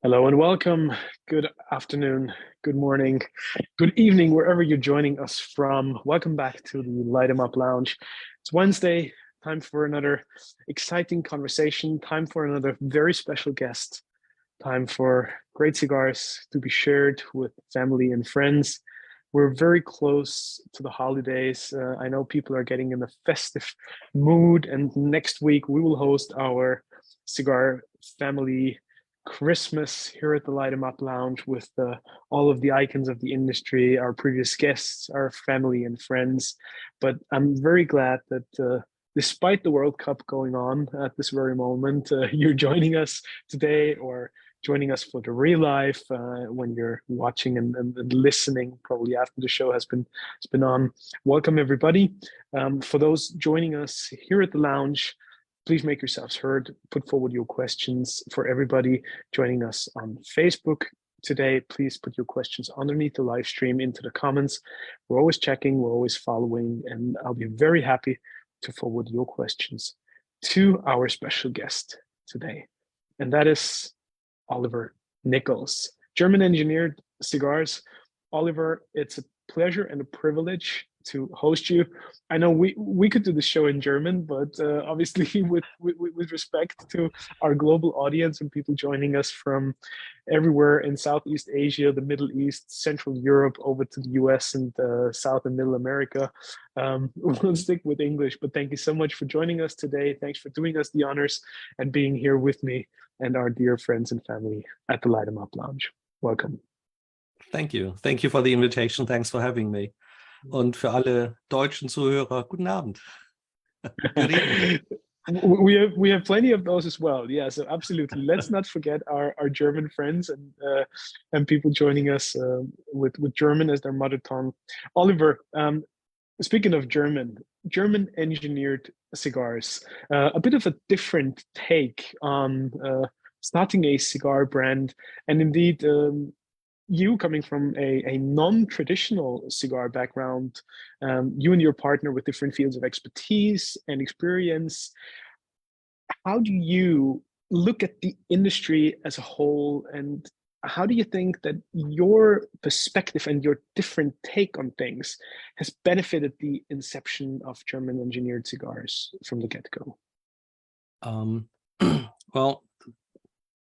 Hello and welcome. Good afternoon, good morning, good evening, wherever you're joining us from. Welcome back to the Lightemup Lounge. It's Wednesday, time for another exciting conversation, time for another very special guest, time for great cigars to be shared with family and friends. We're very close to the holidays. I know people are getting in the festive mood, and next week we will host our cigar family Christmas here at the Lightemup Lounge with all of the icons of the industry, our previous guests, our family and friends. But I'm very glad that despite the World Cup going on at this very moment, you're joining us today or joining us for the real life when you're watching and listening probably after the show has been on. Welcome everybody. For those joining us here at the lounge, please make yourselves heard, put forward your questions. For everybody joining us on Facebook today, please put your questions underneath the live stream into the comments. We're always checking, we're always following, and I'll be very happy to forward your questions to our special guest today. And that is Oliver Nichols, German Engineered Cigars. Oliver, it's a pleasure and a privilege to host you. I know we could do the show in German, but obviously with respect to our global audience and people joining us from everywhere in Southeast Asia, the Middle East, Central Europe, over to the US and South and Middle America, we'll stick with English. But thank you so much for joining us today. Thanks for doing us the honors and being here with me and our dear friends and family at the Lightemup Lounge. Welcome. Thank you. Thank you for the invitation. Thanks for having me. Und für alle deutschen Zuhörer, guten Abend. Good evening. We have plenty of those as well. Yeah, so absolutely. Let's not forget our German friends and people joining us with German as their mother tongue. Oliver, speaking of German engineered cigars, a bit of a different take on starting a cigar brand, and indeed you coming from a non-traditional cigar background, you and your partner with different fields of expertise and experience. How do you look at the industry as a whole, and how do you think that your perspective and your different take on things has benefited the inception of German Engineered Cigars from the get-go? Well,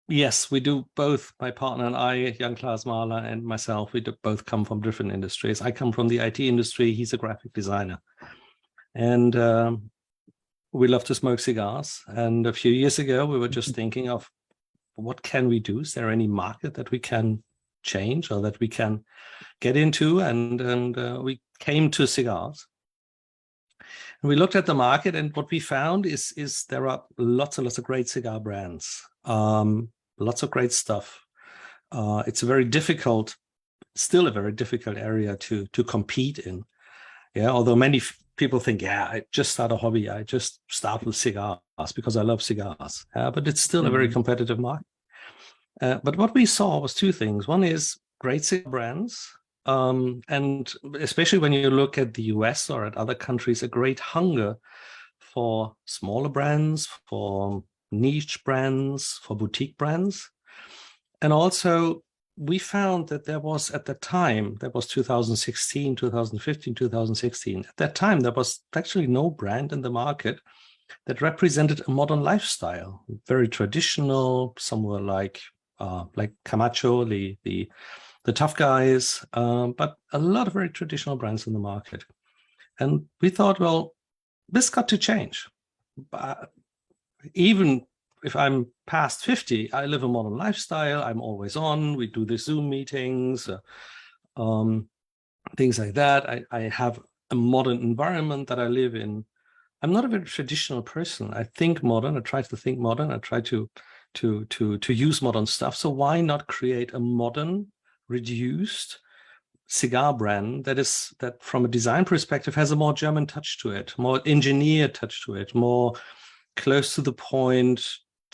yes, we do both. My partner and I, Jan Klaas Mahler, and myself, we do both come from different industries. I come from the IT industry. He's a graphic designer. And we love to smoke cigars. And a few years ago, we were just thinking of what can we do? Is there any market that we can change or that we can get into? And we came to cigars. And we looked at the market, and what we found is there are lots and lots of great cigar brands. Lots of great stuff. It's a very difficult, still a very difficult area to compete in. Yeah, although many people think, yeah, I just start a hobby. I just start with cigars because I love cigars. But it's still a very competitive market. But what we saw was two things. One is great cigar brands. And especially when you look at the US or at other countries, a great hunger for smaller brands, for niche brands, for boutique brands. And also we found that there was, at the time, that was 2016, 2015, 2016. At that time, there was actually no brand in the market that represented a modern lifestyle, very traditional, somewhere like Camacho, the tough guys, but a lot of very traditional brands in the market. And we thought, well, this got to change. But even if I'm past 50, I live a modern lifestyle. I'm always on. We do the Zoom meetings, things like that. I have a modern environment that I live in. I'm not a very traditional person. I think modern. I try to think modern. I try to use modern stuff. So why not create a modern, reduced cigar brand that from a design perspective has a more German touch to it, more engineered touch to it, more close to the point,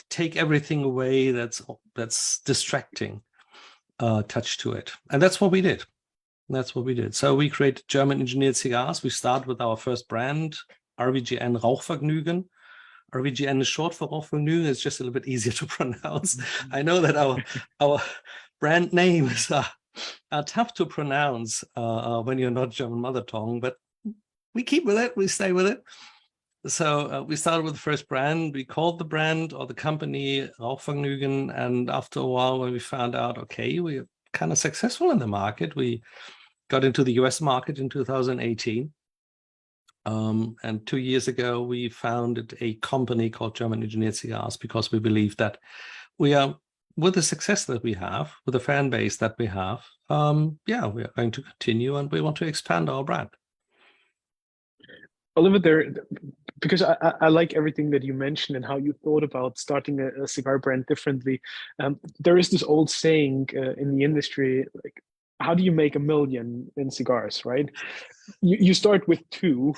take everything away that's distracting touch to it. And that's what we did. So we created German Engineered Cigars. We start with our first brand, RBGN Rauchvergnügen. RVGN is short for Rauchvergnügen. It's just a little bit easier to pronounce. I know that our brand names are tough to pronounce when you're not German mother tongue, but we keep with it. We stay with it. So we started with the first brand. We called the brand or the company Rauchvergnügen. And after a while, when we found out, okay, we're kind of successful in the market, we got into the US market in 2018. And 2 years ago, we founded a company called German Engineered Cigars because we believe that we are, with the success that we have, with the fan base that we have, we are going to continue and we want to expand our brand. Oliver, because I like everything that you mentioned and how you thought about starting a cigar brand differently. There is this old saying in the industry, like, how do you make a million in cigars, right? You start with two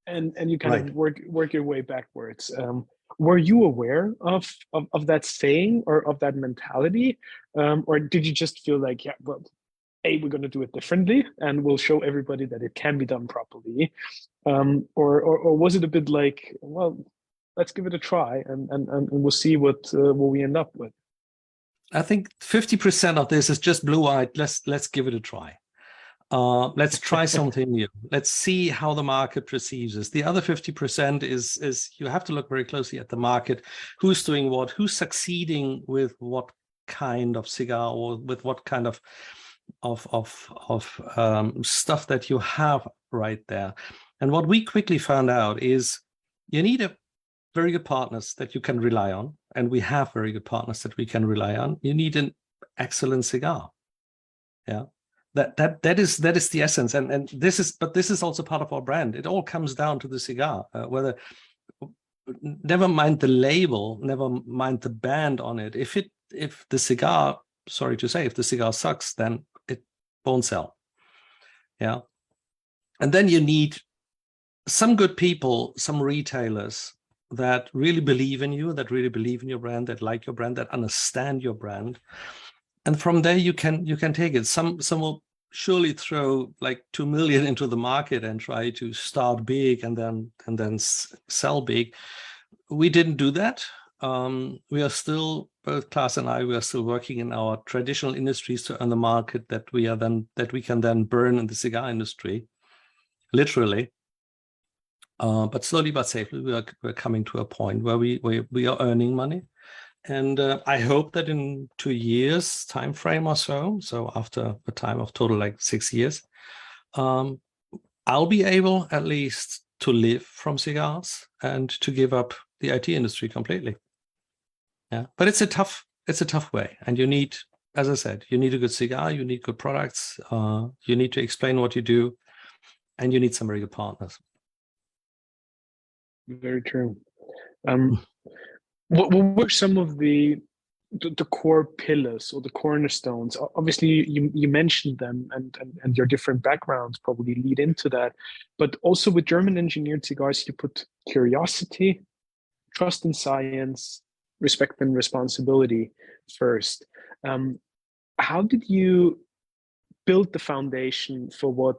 and you kind of work your way backwards. Were you aware of that saying or of that mentality? Or did you just feel like, yeah, well, we're going to do it differently and we'll show everybody that it can be done properly? Or was it a bit like, well, let's give it a try and we'll see what we end up with? I think 50% of this is just blue-eyed. Let's give it a try. Let's try something new. Let's see how the market perceives us. The other 50% is you have to look very closely at the market. Who's doing what? Who's succeeding with what kind of cigar or with what kind of stuff that you have right there. And what we quickly found out is you need a very good partners that you can rely on. And we have very good partners that we can rely on. You need an excellent cigar. Yeah. That is the essence. And this is also part of our brand. It all comes down to the cigar, never mind the label, never mind the band on it. If the cigar, sorry to say, if the cigar sucks, then it won't sell. Yeah. And then you need some good people, some retailers that really believe in you, that really believe in your brand, that like your brand, that understand your brand. And from there you can take it. Some will surely throw like 2 million into the market and try to start big and then sell big. We didn't do that. We are still, both Klaas and I, we are still working in our traditional industries to earn the market that we can then burn in the cigar industry, literally. But slowly but safely, we're coming to a point where we are earning money. And I hope that in 2 years time frame or so after a time of total like 6 years, I'll be able at least to live from cigars and to give up the IT industry completely. Yeah, but it's a tough way, and you need, as I said, you need a good cigar, you need good products, you need to explain what you do, and you need some very good partners. Very true. What were some of the core pillars or the cornerstones? Obviously, you mentioned them, and your different backgrounds probably lead into that. But also with German Engineered Cigars, you put curiosity, trust in science, respect and responsibility first. How did you build the foundation for what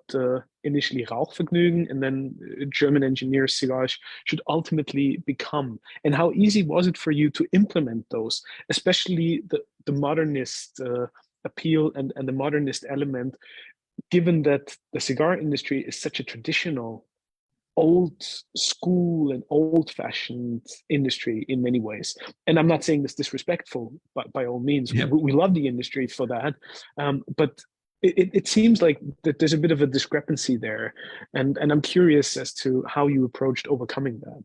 initially Rauchvergnügen and then German Engineered Cigars should ultimately become? And how easy was it for you to implement those, especially the modernist appeal and the modernist element, given that the cigar industry is such a traditional, old school and old-fashioned industry in many ways? And I'm not saying this disrespectful, but by all means, yeah. we love the industry for that. But it seems like that there's a bit of a discrepancy there, and I'm curious as to how you approached overcoming that.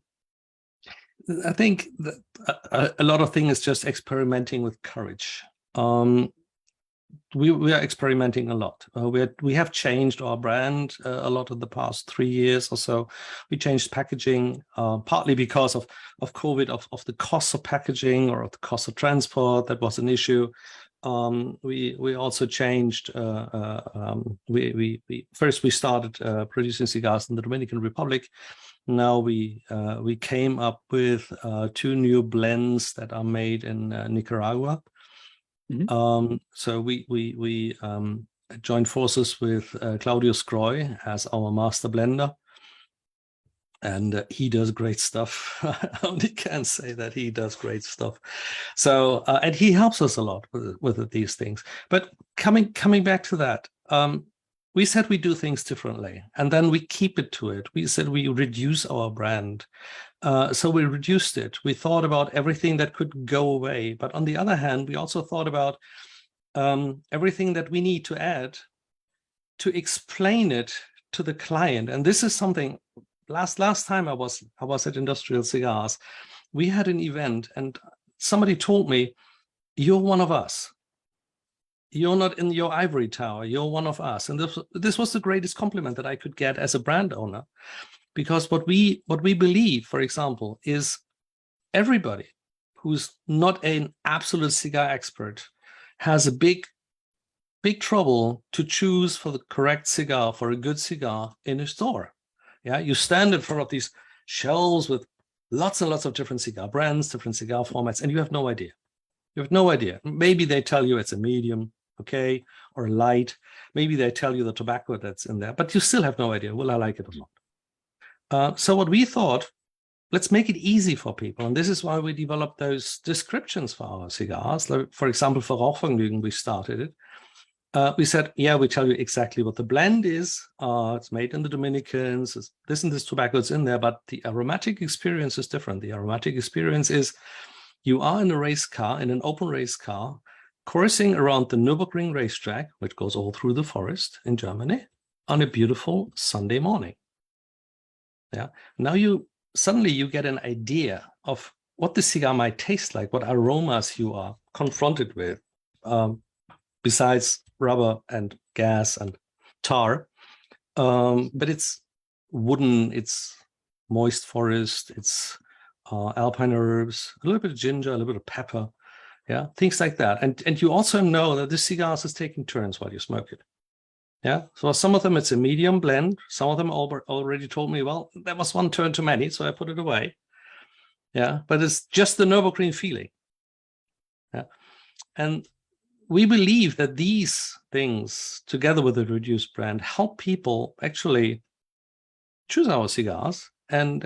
I think that a lot of things is just experimenting with courage. We are experimenting a lot. We have changed our brand a lot in the past 3 years or so. We changed packaging, partly because of COVID, of the cost of packaging or of the cost of transport. That was an issue. We also changed. First we started producing cigars in the Dominican Republic. Now we came up with 2 new blends that are made in Nicaragua. Mm-hmm. So we joined forces with Claudio Scroy as our master blender. and he does great stuff. I only can say that he does great stuff. So, and he helps us a lot with these things. But coming back to that, we said we do things differently, and then we keep it to it. We said we reduce our brand. So we reduced it. We thought about everything that could go away. But on the other hand, we also thought about everything that we need to add to explain it to the client. And this is something, last time I was at Industrial Cigars, we had an event and somebody told me, you're one of us. You're not in your ivory tower, you're one of us. And this was the greatest compliment that I could get as a brand owner. Because what we believe, for example, is everybody who's not an absolute cigar expert has a big trouble to choose for the correct cigar, for a good cigar in a store. Yeah, you stand in front of these shelves with lots and lots of different cigar brands, different cigar formats, and you have no idea. You have no idea. Maybe they tell you it's a medium, okay, or a light. Maybe they tell you the tobacco that's in there, but you still have no idea, will I like it or not? So what we thought, let's make it easy for people. And this is why we developed those descriptions for our cigars. Like, for example, for Rauchvergnügen, we started it. We said, yeah, we tell you exactly what the blend is. It's made in the Dominicans. This and this tobacco is in there, but the aromatic experience is different. The aromatic experience is you are in a race car, in an open race car, coursing around the Nürburgring racetrack, which goes all through the forest in Germany, on a beautiful Sunday morning. Yeah. Now suddenly you get an idea of what the cigar might taste like, what aromas you are confronted with, besides rubber and gas and tar. But it's wooden, it's moist forest, it's alpine herbs, a little bit of ginger, a little bit of pepper, yeah, things like that. And you also know that this cigar is taking turns while you smoke it. Yeah, so some of them it's a medium blend. Some of them already told me, well, that was one turn too many, so I put it away. Yeah, but it's just the Nürburgring feeling. Yeah, and we believe that these things, together with the reduced brand, help people actually choose our cigars and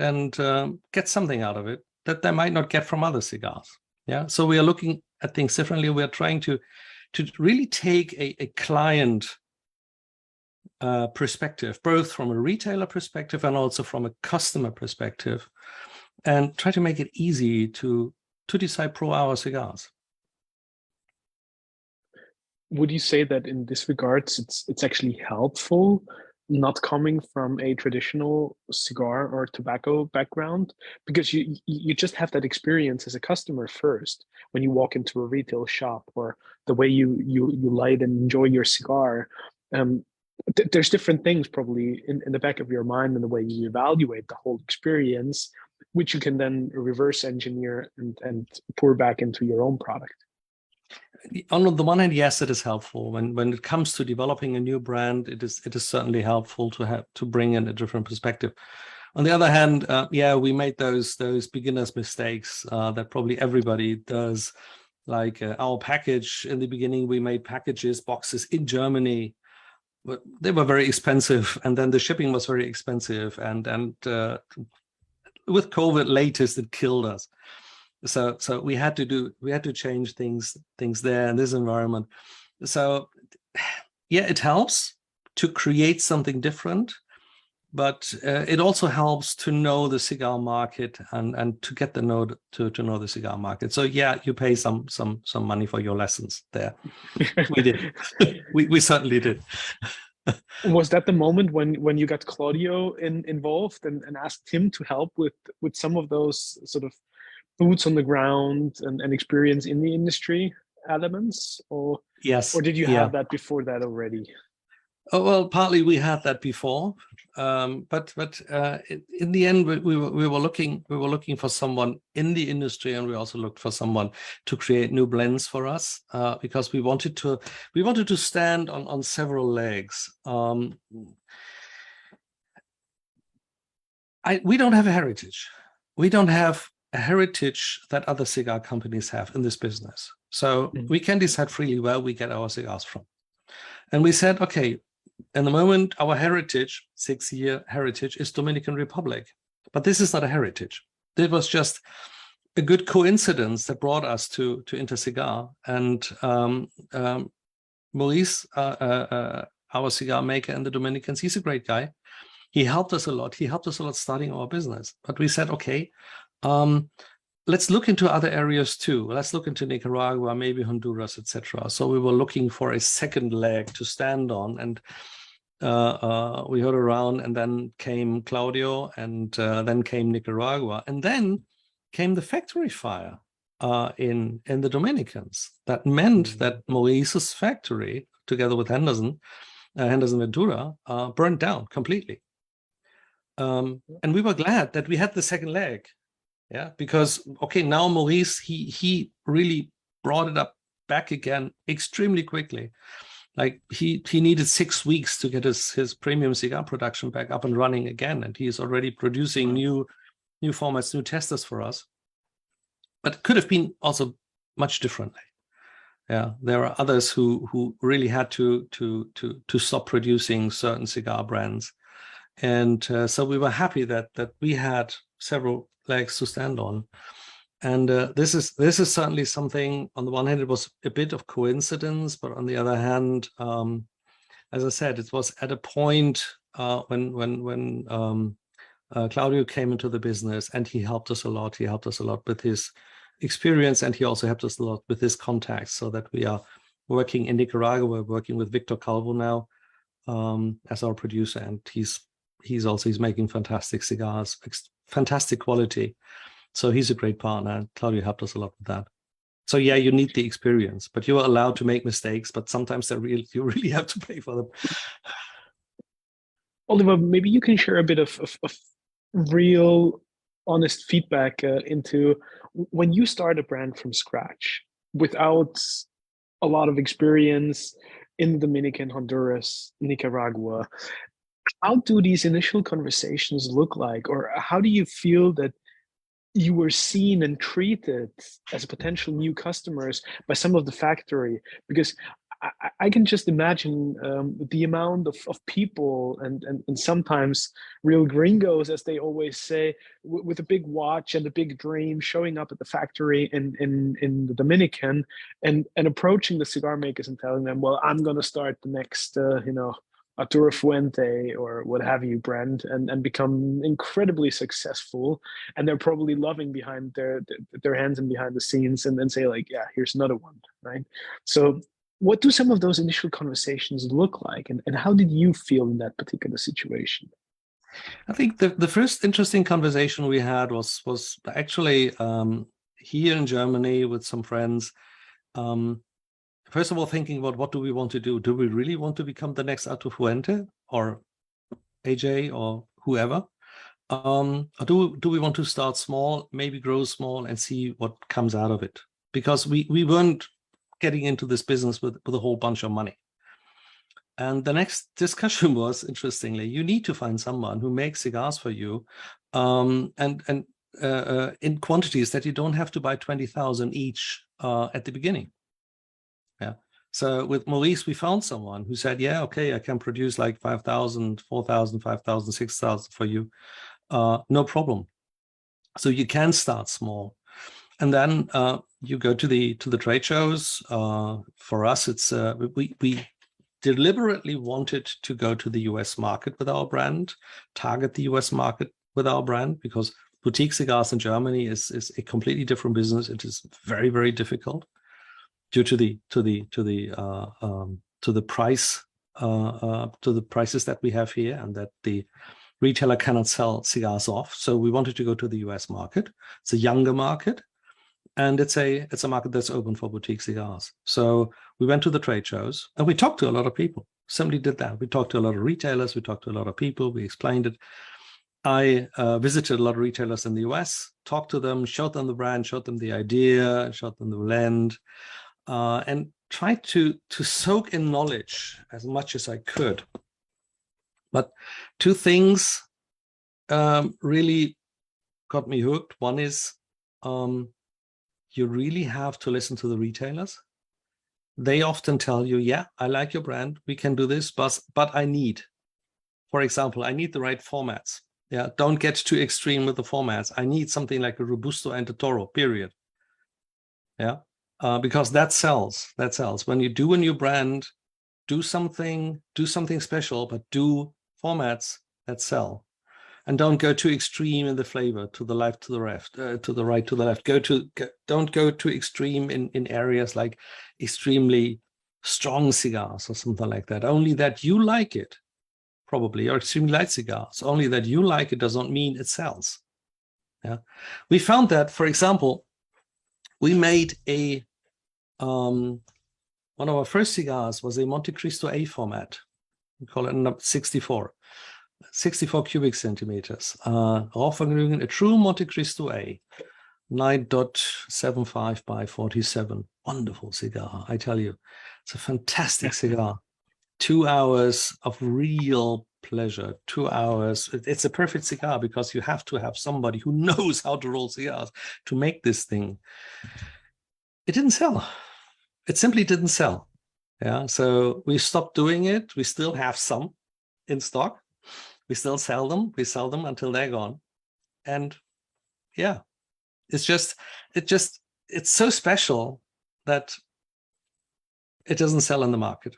get something out of it that they might not get from other cigars. Yeah, so we are looking at things differently. We are trying to really take a client perspective, both from a retailer perspective and also from a customer perspective, and try to make it easy to decide pro our cigars. Would you say that in this regards, it's actually helpful not coming from a traditional cigar or tobacco background, because you just have that experience as a customer first when you walk into a retail shop, or the way you light and enjoy your cigar. There's different things probably in the back of your mind and the way you evaluate the whole experience, which you can then reverse engineer and pour back into your own product. On the one hand, yes, it is helpful. When it comes to developing a new brand, it is certainly helpful to bring in a different perspective. On the other hand, yeah, we made those beginners' mistakes that probably everybody does. Like our package in the beginning, we made boxes in Germany. But they were very expensive, and then the shipping was very expensive, and with COVID latest, it killed us. So we had to change things there in this environment. So yeah, it helps to create something different, but it also helps to know the cigar market and to get to know the cigar market. So yeah, you pay some money for your lessons there. We did. we certainly did. Was that the moment when you got Claudio involved and asked him to help with some of those sort of boots on the ground and experience in the industry elements, or yes, or did you have that before that already? Oh, well, partly we had that before, but in the end we were looking for someone in the industry, and we also looked for someone to create new blends for us, because we wanted to stand on several legs. We don't have a heritage. We don't have a heritage that other cigar companies have in this business. So we can decide freely where we get our cigars from. And we said, okay, in the moment, our heritage, 6-year heritage, is Dominican Republic. But this is not a heritage. It was just a good coincidence that brought us to Intercigar. And Maurice, our cigar maker in the Dominicans, he's a great guy. He helped us a lot. He helped us a lot starting our business. But we said, okay, let's look into other areas too. Let's look into Nicaragua, maybe Honduras, etc. So we were looking for a second leg to stand on, and we heard around, and then came Claudio, and then came Nicaragua, and then came the factory fire in the Dominicans. That meant that Maurice's factory, together with Henderson Ventura, burned down completely. And we were glad that we had the second leg. Yeah, because okay, now Maurice, he really brought it up back again extremely quickly. Like he needed 6 weeks to get his premium cigar production back up and running again, and he is already producing new formats, new testers for us. But it could have been also much differently. Yeah, there are others who really had to stop producing certain cigar brands, and so we were happy that we had several legs to stand on. And this is certainly something. On the one hand, it was a bit of coincidence, but on the other hand, as I said, it was at a point when Claudio came into the business, and he helped us a lot. He helped us a lot with his experience, and he also helped us a lot with his contacts, so that we are working in Nicaragua. We're working with Victor Calvo now as our producer, and he's making fantastic cigars, fantastic quality. So he's a great partner. Claudio helped us a lot with that. So yeah, you need the experience, but you are allowed to make mistakes, but sometimes you really have to pay for them. Oliver, maybe you can share a bit of real honest feedback into when you start a brand from scratch without a lot of experience in the Dominican, Honduras, Nicaragua. How do these initial conversations look like, or how do you feel that you were seen and treated as potential new customers by some of the factory? Because I can just imagine the amount of people and sometimes real gringos, as they always say, with a big watch and a big dream, showing up at the factory in the Dominican and approaching the cigar makers and telling them, well, I'm going to start the next, Arturo Fuente or what have you brand, and become incredibly successful. And they're probably loving behind their hands and behind the scenes, and then say like, yeah, here's another one, right? So what do some of those initial conversations look like, and how did you feel in that particular situation? I think the first interesting conversation we had was actually here in Germany with some friends. First of all, thinking about what do we want to do? Do we really want to become the next Arturo Fuente or AJ or whoever? Or do we want to start small, maybe grow small and see what comes out of it? Because we weren't getting into this business with a whole bunch of money. And the next discussion was, interestingly, you need to find someone who makes cigars for you and in quantities that you don't have to buy 20,000 each at the beginning. Yeah. So with Maurice, we found someone who said, yeah, okay, I can produce like 5,000, 4,000, 5,000, 6,000 for you. No problem. So you can start small. And then you go to the trade shows. For us, it's we deliberately wanted to go to the US market with our brand, target the US market with our brand, because boutique cigars in Germany is a completely different business. It is very, very difficult due to the prices that we have here, and that the retailer cannot sell cigars off. So we wanted to go to the US market. It's a younger market, and it's a market that's open for boutique cigars. So we went to the trade shows and we talked to a lot of people. Simply did that. We talked to a lot of retailers. We talked to a lot of people. We explained it. I visited a lot of retailers in the US, talked to them, showed them the brand, showed them the idea, showed them the blend, and tried to soak in knowledge as much as I could. But two things really got me hooked. One is you really have to listen to the retailers. They often tell you, yeah, I like your brand, we can do this, but I need, for example, I need the right formats. Yeah, don't get too extreme with the formats. I need something like a Robusto and a Toro, period. Yeah, because that sells. That sells. When you do a new brand, do something special, but do formats that sell. And don't go too extreme in the flavor, to the left, to the left, to the right, to the left. Don't go too extreme in areas like extremely strong cigars or something like that. Only that you like it, probably, or extremely light cigars. Only that you like it does not mean it sells. Yeah, we found that, for example, we made a one of our first cigars was a Monte Cristo A format. We call it 64 cubic centimeters. Rauchvergnügen, a true Monte Cristo A, 9.75 by 47. Wonderful cigar, I tell you. It's a fantastic cigar. 2 hours of real pleasure, 2 hours. It's a perfect cigar because you have to have somebody who knows how to roll cigars to make this thing. It didn't sell. It simply didn't sell. Yeah, so we stopped doing it. We still have some in stock. We still sell them. We sell them until they're gone. And yeah, it's so special that it doesn't sell in the market.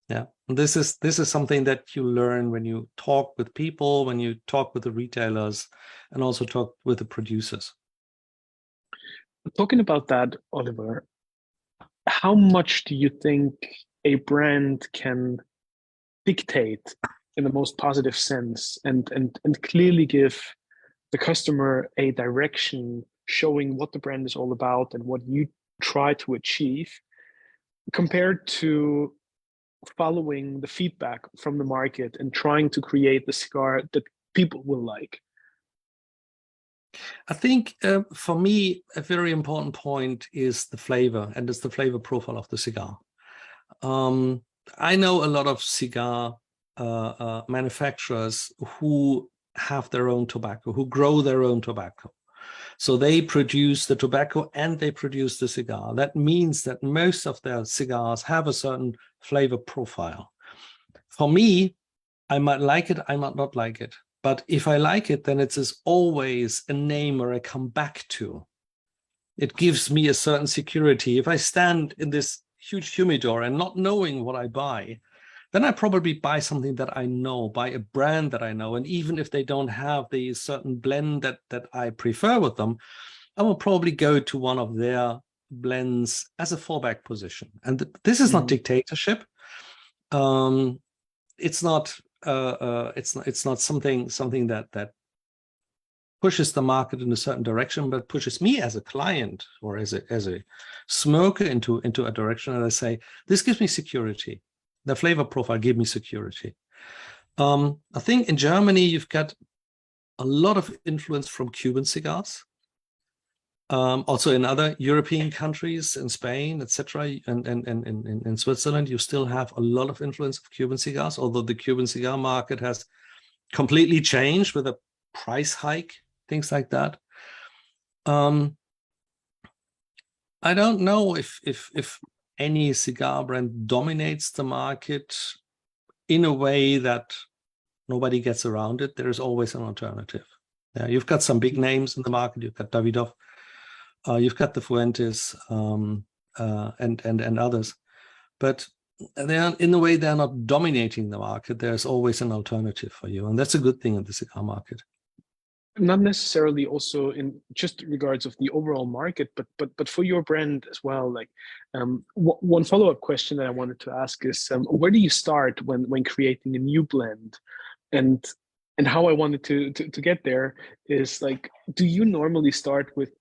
Yeah, and this is something that you learn when you talk with people, when you talk with the retailers, and also talk with the producers. Talking about that, Oliver, how much do you think a brand can dictate in the most positive sense and clearly give the customer a direction showing what the brand is all about and what you try to achieve compared to following the feedback from the market and trying to create the cigar that people will like? I think for me, a very important point is the flavor, and it's the flavor profile of the cigar. I know a lot of cigar manufacturers who have their own tobacco, who grow their own tobacco. So they produce the tobacco and they produce the cigar. That means that most of their cigars have a certain flavor profile. For me, I might like it, I might not like it. But if I like it, then it is always a name or I come back to. It gives me a certain security. If I stand in this huge humidor and not knowing what I buy, then I probably buy something that I know, buy a brand that I know. And even if they don't have the certain blend that I prefer with them, I will probably go to one of their blends as a fallback position. And this is not dictatorship. It's not something that pushes the market in a certain direction, but pushes me as a client or as a smoker into a direction. And I say, this gives me security. The flavor profile gives me security. I think in Germany, you've got a lot of influence from Cuban cigars. Also in other European countries, in Spain, etc., and in Switzerland, you still have a lot of influence of Cuban cigars, although the Cuban cigar market has completely changed with a price hike, things like that. I don't know if any cigar brand dominates the market in a way that nobody gets around it. There is always an alternative. Yeah, you've got some big names in the market. You've got Davidoff. You've got the Fuentes and others, but they are, in a way, they're not dominating the market. There's always an alternative for you, and that's a good thing in the cigar market. Not necessarily also in just regards of the overall market, but for your brand as well. Like one follow-up question that I wanted to ask is, where do you start when creating a new blend, and how I wanted to get there is like, do you normally start with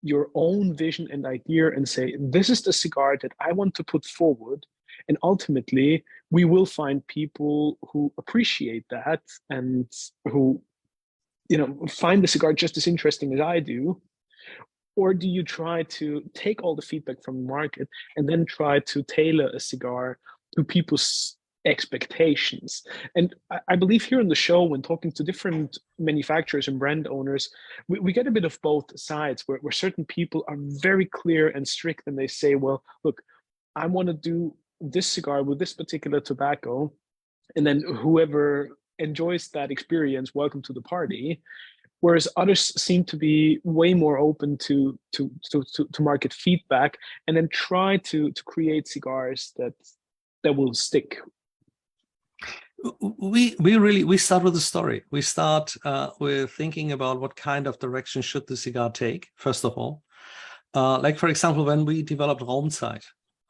your own vision and idea and say, this is the cigar that I want to put forward, and ultimately we will find people who appreciate that and who find the cigar just as interesting as I do? Or do you try to take all the feedback from the market and then try to tailor a cigar to people's expectations? And I believe here on the show, when talking to different manufacturers and brand owners, we get a bit of both sides, where certain people are very clear and strict and they say, well, look, I want to do this cigar with this particular tobacco, and then whoever enjoys that experience, welcome to the party. Whereas others seem to be way more open to market feedback and then try to create cigars that will stick. We start with the story. We start with thinking about what kind of direction should the cigar take, first of all. Like, for example, when we developed Raumzeit.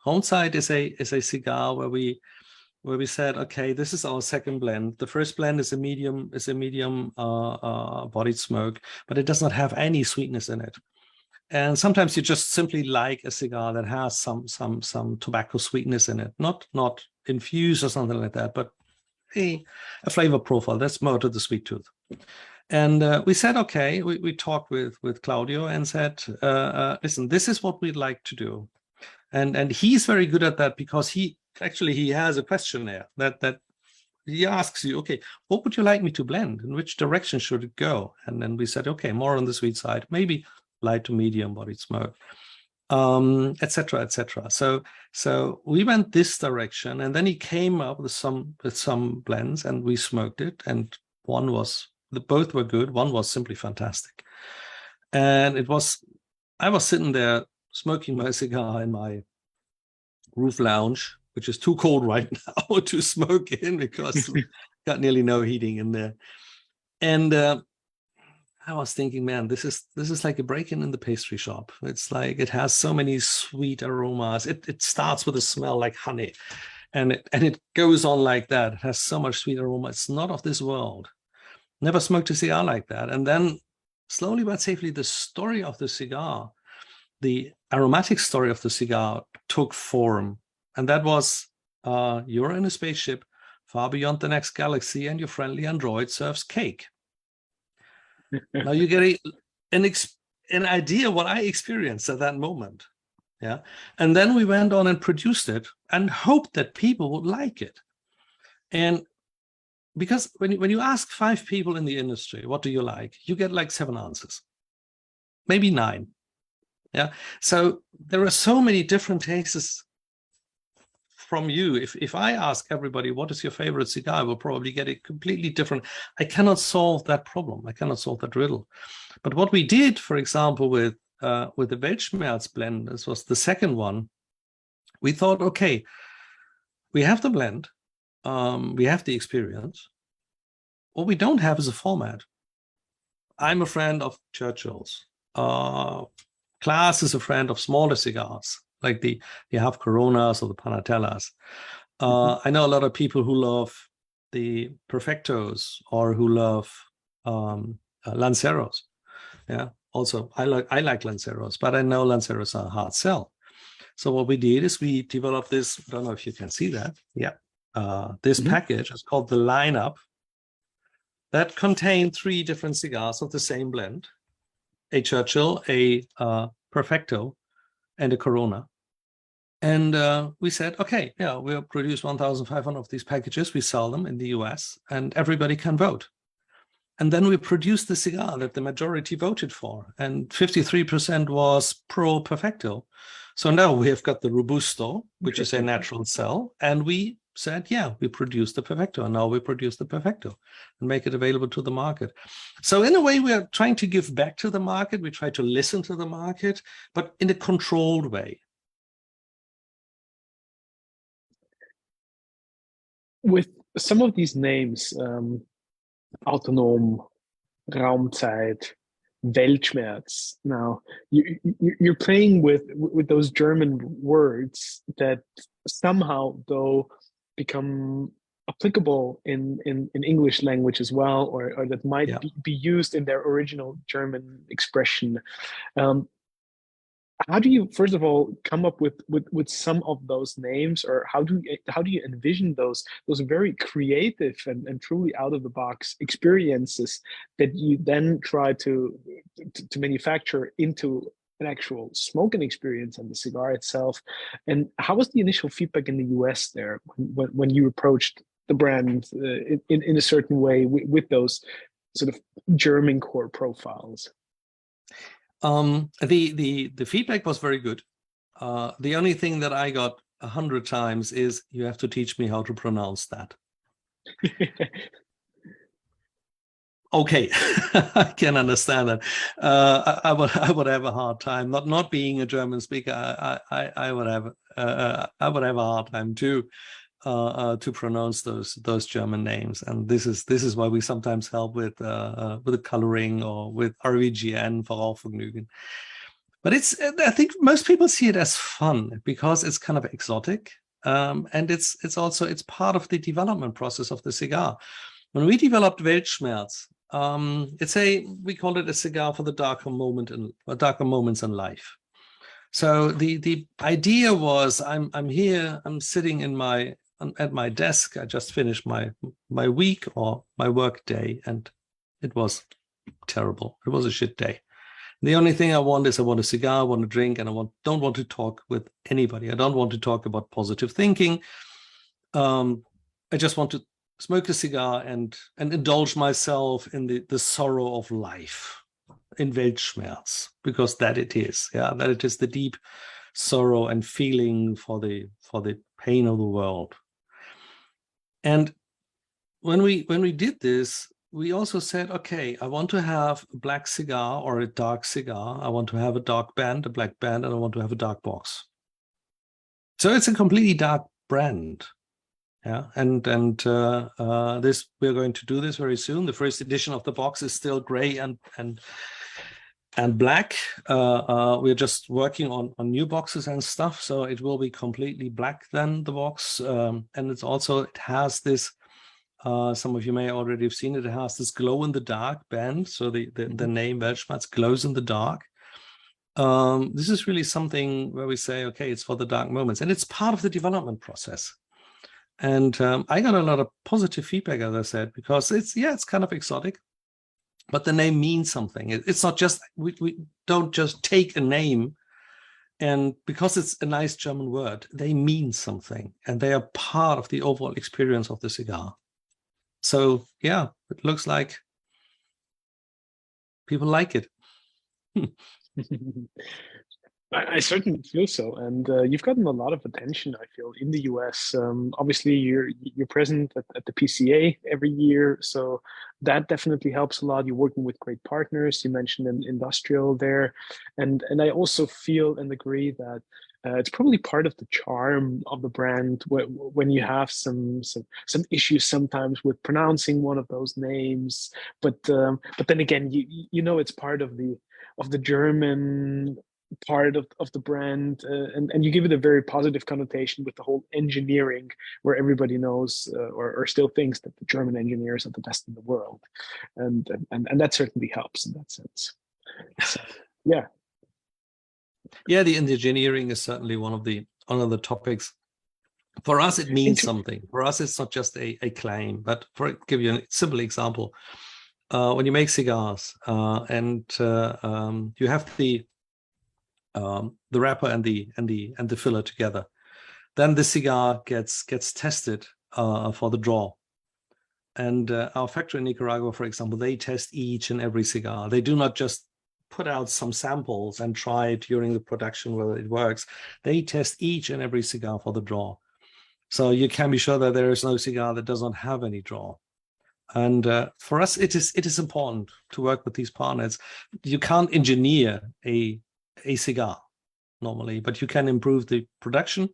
Raumzeit is a cigar where we said, okay, this is our second blend. The first blend is a medium bodied smoke, but it does not have any sweetness in it. And sometimes you just simply like a cigar that has some tobacco sweetness in it, not infused or something like that, but a flavor profile that's more to the sweet tooth. And we said, okay, we talked with Claudio and said, listen, this is what we'd like to do. And he's very good at that because he has a questionnaire that he asks you, okay, what would you like me to blend? In which direction should it go? And then we said, okay, more on the sweet side, maybe light to medium bodied smoke, etc., etc. So we went this direction, and then he came up with some blends, and we smoked it, and both were good. One was simply fantastic, and I was sitting there smoking my cigar in my roof lounge, which is too cold right now to smoke in because we got nearly no heating in there. And I was thinking, man, this is like a break-in the pastry shop. It's like it has so many sweet aromas. It starts with a smell like honey, and it goes on like that. It has so much sweet aroma. It's not of this world. Never smoked a cigar like that. And then slowly but safely, the story of the cigar, the aromatic story of the cigar, took form. And that was, you're in a spaceship far beyond the next galaxy, and your friendly android serves cake. Now you get an idea what I experienced at that moment. Yeah. And then we went on and produced it and hoped that people would like it. And because when you ask 5 people in the industry, what do you like? You get like 7 answers, maybe 9. Yeah. So there are so many different tastes from you. If I ask everybody, what is your favorite cigar, I will probably get it completely different. I cannot solve that problem. I cannot solve that riddle. But what we did, for example, with the Weltschmerz blend, this was the second one, we thought, okay, we have the blend, we have the experience. What we don't have is a format. I'm a friend of Churchill's. Klaas is a friend of smaller cigars, like the half Coronas or the Panatellas. I know a lot of people who love the Perfectos or who love Lanceros. Yeah. Also, I like Lanceros, but I know Lanceros are a hard sell. So what we did is we developed this. I don't know if you can see that. Yeah. This package is called the Lineup. That contained 3 different cigars of the same blend: a Churchill, a Perfecto, and a Corona. And we said, okay, yeah, we'll produce 1,500 of these packages. We sell them in the US, and everybody can vote. And then we produced the cigar that the majority voted for, and 53% was pro Perfecto. So now we have got the Robusto, which is a natural cell, and we said, yeah, we produce the Perfecto, and now we produce the Perfecto and make it available to the market. So in a way, we are trying to give back to the market. We try to listen to the market, but in a controlled way. With some of these names, Autonom, Raumzeit, Weltschmerz. Now, you're playing with those German words that somehow, though, become applicable in English language as well, or that might be used in their original German expression. How do you, first of all, come up with some of those names, or how do you envision those very creative and truly out of the box experiences that you then try to manufacture into an actual smoking experience and the cigar itself? And how was the initial feedback in the US there when you approached the brand in a certain way with those sort of German core profiles? The feedback was very good. The only thing that I got 100 times is, you have to teach me how to pronounce that. Okay, I can understand that. I would have a hard time not being a German speaker. I would have I would have a hard time too to pronounce those German names. And this is why we sometimes help with the coloring or with RVGN for Rauchvergnügen. But it's I think most people see it as fun because it's kind of exotic, and it's also it's part of the development process of the cigar. When we developed Weltschmerz, we called it a cigar for the darker darker moments in life. So the idea was I'm here, I'm sitting at my desk. I just finished my week or my work day, and it was terrible. It was a shit day. The only thing I want is I want a cigar, I want a drink, and don't want to talk with anybody. I don't want to talk about positive thinking. I just want to smoke a cigar and indulge myself in the sorrow of life, in Weltschmerz, because that it is, that it is the deep sorrow and feeling for the pain of the world. And when we did this, we also said, okay, I want to have a black cigar or a dark cigar. I want to have a dark band, a black band, and I want to have a dark box. So it's a completely dark brand. Yeah, and this we're going to do this very soon. The first edition of the box is still gray and black. We're just working on new boxes and stuff, so it will be completely black then, the box. And it has this. Some of you may already have seen it. It has this glow in the dark band. So the name Weltschmerz glows in the dark. This is really something where we say, okay, it's for the dark moments, and it's part of the development process. And I got a lot of positive feedback, as I said, because it's kind of exotic, but the name means something. It's not just, we don't just take a name, and because it's a nice German word, they mean something, and they are part of the overall experience of the cigar. So yeah, it looks like people like it. I certainly feel so, and you've gotten a lot of attention, I feel, in the US. Obviously, you're present at the PCA every year, so that definitely helps a lot. You're working with great partners. You mentioned an industrial there, and I also feel and agree that it's probably part of the charm of the brand when you have some issues sometimes with pronouncing one of those names, but then again, you know it's part of the German part of the brand, and you give it a very positive connotation with the whole engineering, where everybody knows or still thinks that the German engineers are the best in the world, and that certainly helps in that sense. So, yeah. Yeah, the engineering is certainly one of the topics. For us, it means something. For us, it's not just a claim. But give you a simple example, when you make cigars and you have the wrapper and the filler together, then the cigar gets tested for the draw. And our factory in Nicaragua, for example, they test each and every cigar. They do not just put out some samples and try it during the production whether it works. They test each and every cigar for the draw. So you can be sure that there is no cigar that does not have any draw. And for us, it is important to work with these partners. You can't engineer a cigar normally, but you can improve the production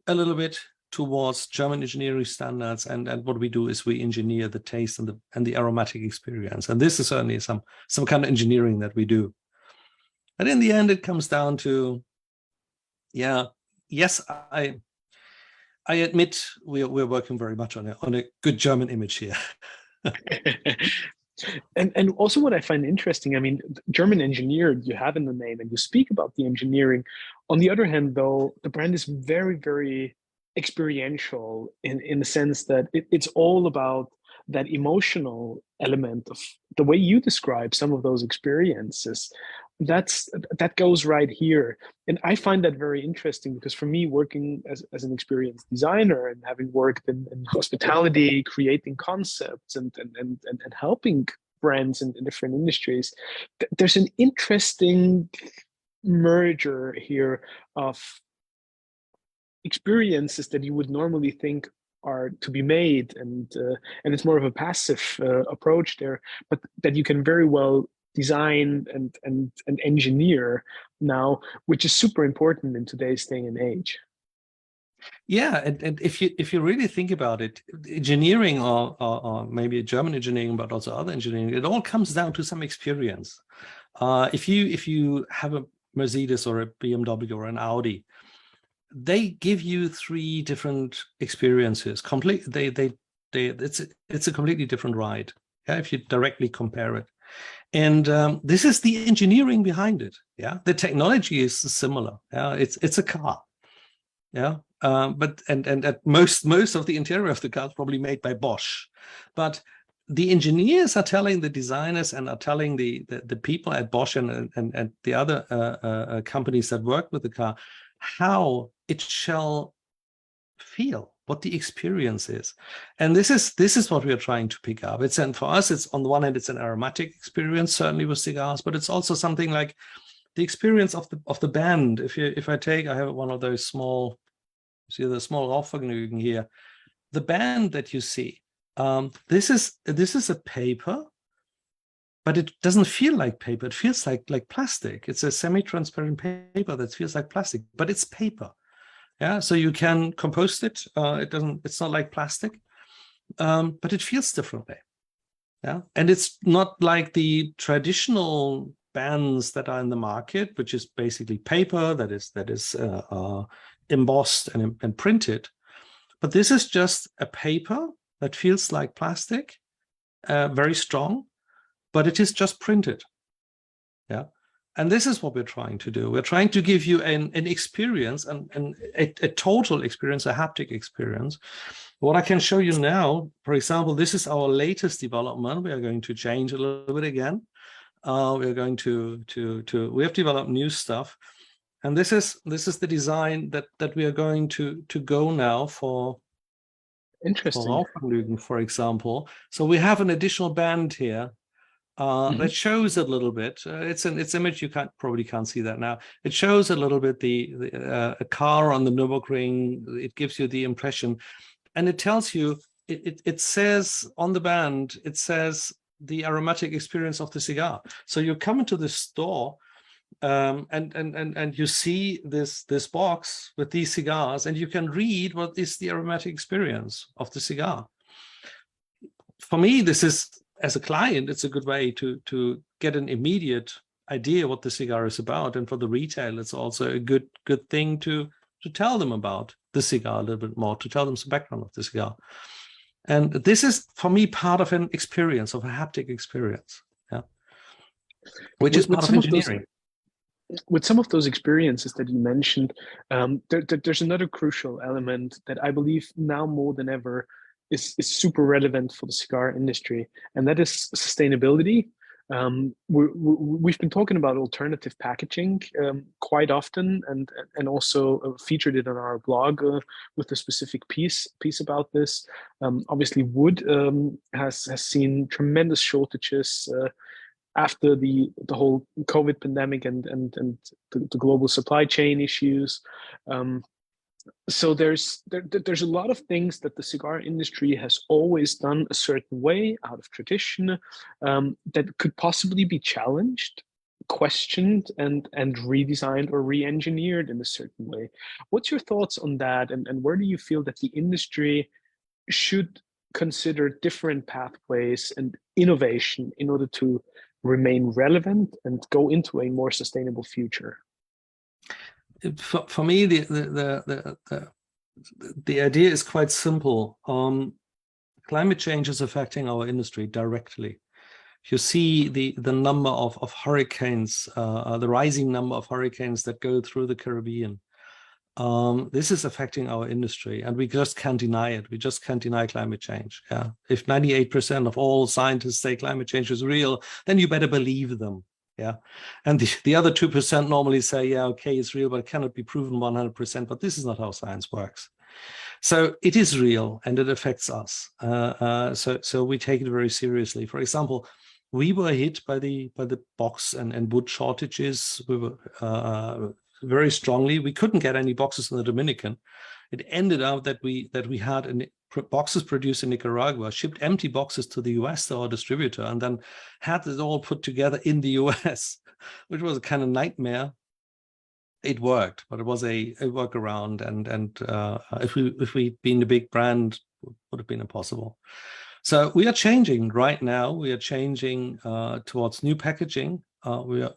a little bit towards German engineering standards. And what we do is we engineer the taste and the aromatic experience. And this is certainly some kind of engineering that we do. And in the end, it comes down to, yes, I admit we're working very much on a good German image here. And also what I find interesting, I mean, German engineered, you have in the name and you speak about the engineering. On the other hand, though, the brand is very, very experiential in the sense that it's all about that emotional element of the way you describe some of those experiences. That goes right here. And I find that very interesting because for me, working as an experienced designer and having worked in hospitality, creating concepts and helping brands in different industries, there's an interesting merger here of experiences that you would normally think are to be made, and it's more of a passive approach there, but that you can very well design and engineer now, which is super important in today's day and age. Yeah, and if you really think about it, engineering or maybe German engineering, but also other engineering, it all comes down to some experience. If you have a Mercedes or a BMW or an Audi, they give you three different experiences. It's a completely different ride. Yeah, if you directly compare it. And this is the engineering behind it. Yeah, the technology is similar. Yeah, it's a car. Yeah, but at most of the interior of the car is probably made by Bosch, but the engineers are telling the designers and are telling the people at Bosch and the other companies that work with the car how it shall feel, what the experience is. And this is what we are trying to pick up. And for us, it's on the one hand, it's an aromatic experience, certainly with cigars, but it's also something like the experience of the band. I have one of those small, see the small Rauchvergnügen here, the band that you see. This is a paper, but it doesn't feel like paper. It feels like plastic. It's a semi-transparent paper that feels like plastic, but it's paper. Yeah, so you can compost it. It's not like plastic, but it feels differently. Yeah, and it's not like the traditional bands that are in the market, which is basically paper that is embossed and printed. But this is just a paper that feels like plastic, very strong, but it is just printed. Yeah. And this is what we're trying to do. We're trying to give you an experience, a total experience, a haptic experience. What I can show you now, for example, this is our latest development. We are going to change a little bit again. We're going we have developed new stuff. And this is the design that we are going to go now for. Interesting. For example. So we have an additional band here that shows a little bit. It's image, you probably can't see that now. It shows a little bit a car on the Nürburgring. It gives you the impression, and it tells you. It says on the band. It says the aromatic experience of the cigar. So you come into the store. And you see this box with these cigars, and you can read what is the aromatic experience of the cigar. For me, this is, as a client, it's a good way to get an immediate idea what the cigar is about, and for the retail, it's also a good thing to tell them about the cigar a little bit more, to tell them some background of the cigar. And this is, for me, part of an experience, of a haptic experience, yeah, which is part of engineering. With some of those experiences that you mentioned, there's another crucial element that I believe now more than ever is super relevant for the cigar industry, and that is sustainability. We've been talking about alternative packaging quite often, and also featured it on our blog with a specific piece about this. Obviously, wood has seen tremendous shortages after the whole COVID pandemic and the global supply chain issues. So there's a lot of things that the cigar industry has always done a certain way out of tradition that could possibly be challenged, questioned, and redesigned or re-engineered in a certain way. What's your thoughts on that, and where do you feel that the industry should consider different pathways and innovation in order to remain relevant and go into a more sustainable future? For me, the idea is quite simple. Climate change is affecting our industry directly. You see the number of hurricanes, the rising number of hurricanes that go through the Caribbean. This is affecting our industry, and we just can't deny it. We just can't deny climate change. Yeah, if 98% of all scientists say climate change is real, then you better believe them. Yeah, and the other 2% normally say, yeah, okay, it's real, but it cannot be proven 100%. But this is not how science works. So it is real, and it affects us. So we take it very seriously. For example, we were hit by the box and wood shortages. We were very strongly. We couldn't get any boxes in the Dominican. It ended up that we had boxes produced in Nicaragua, shipped empty boxes to the US to our distributor, and then had it all put together in the US, which was a kind of nightmare. It worked, but it was a workaround, and if we'd been a big brand, it would have been impossible. So we are changing right now. We are changing towards new packaging.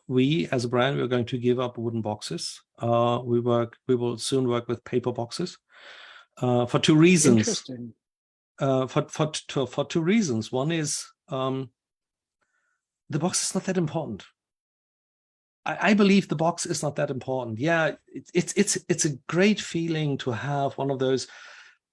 We as a brand, we are going to give up wooden boxes. We will soon work with paper boxes for two reasons. Interesting. For two reasons. One is the box is not that important. I believe the box is not that important. Yeah, it's a great feeling to have one of those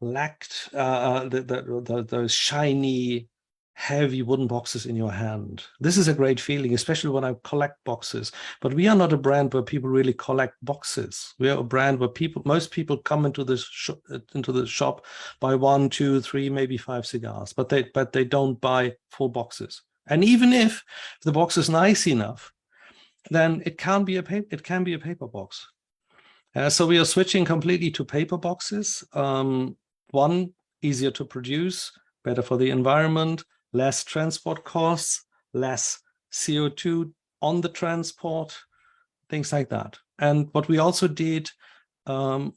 lacked those shiny, heavy wooden boxes in your hand. This is a great feeling, especially when I collect boxes. But we are not a brand where people really collect boxes. We are a brand where most people come into the shop, buy 1, 2, 3, maybe 5 cigars, but they don't buy full boxes. And even if the box is nice enough, then it can be a paper box. So we are switching completely to paper boxes. One, easier to produce, better for the environment, less transport costs, less CO2 on the transport, things like that. And what we also did,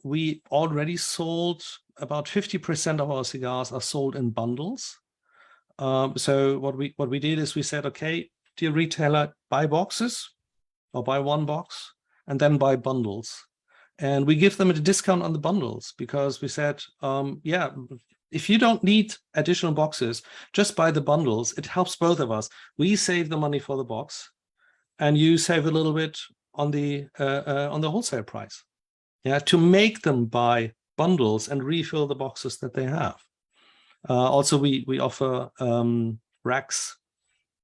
we already sold about 50% of our cigars are sold in bundles. So what we did is we said, okay, dear retailer, buy boxes or buy one box and then buy bundles. And we give them a discount on the bundles because we said, yeah, if you don't need additional boxes, just buy the bundles. It helps both of us. We save the money for the box and you save a little bit on the wholesale price. Yeah, to make them buy bundles and refill the boxes that they have. Also, we offer racks,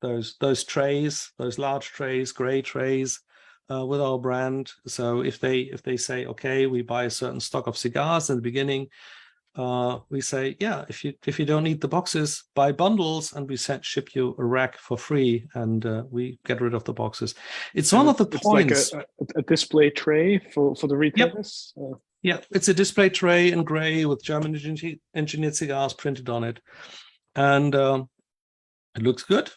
those trays, those large trays, gray trays, with our brand. So if they say, okay, we buy a certain stock of cigars in the beginning, we say, yeah, if you don't need the boxes, buy bundles, and we ship you a rack for free, and we get rid of the boxes. It's one of the points. Like a display tray for the retailers. Yep. Yeah, it's a display tray in gray with German Engineered Cigars printed on it, and it looks good.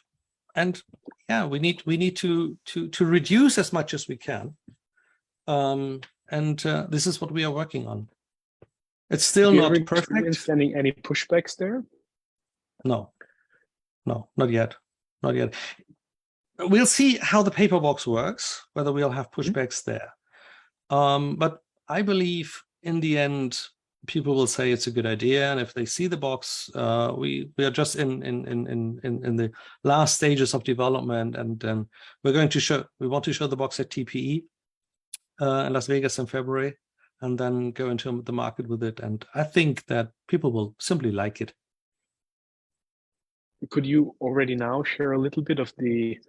And yeah, we need to reduce as much as we can, and this is what we are working on. It's still not perfect. Any pushbacks there? No, not yet, not yet. We'll see how the paper box works, whether we'll have pushbacks there. But I believe in the end, people will say it's a good idea, and if they see the box, we are just in the last stages of development, and we want to show the box at TPE in Las Vegas in February, and then go into the market with it. And I think that people will simply like it. Could you already now share a little bit of the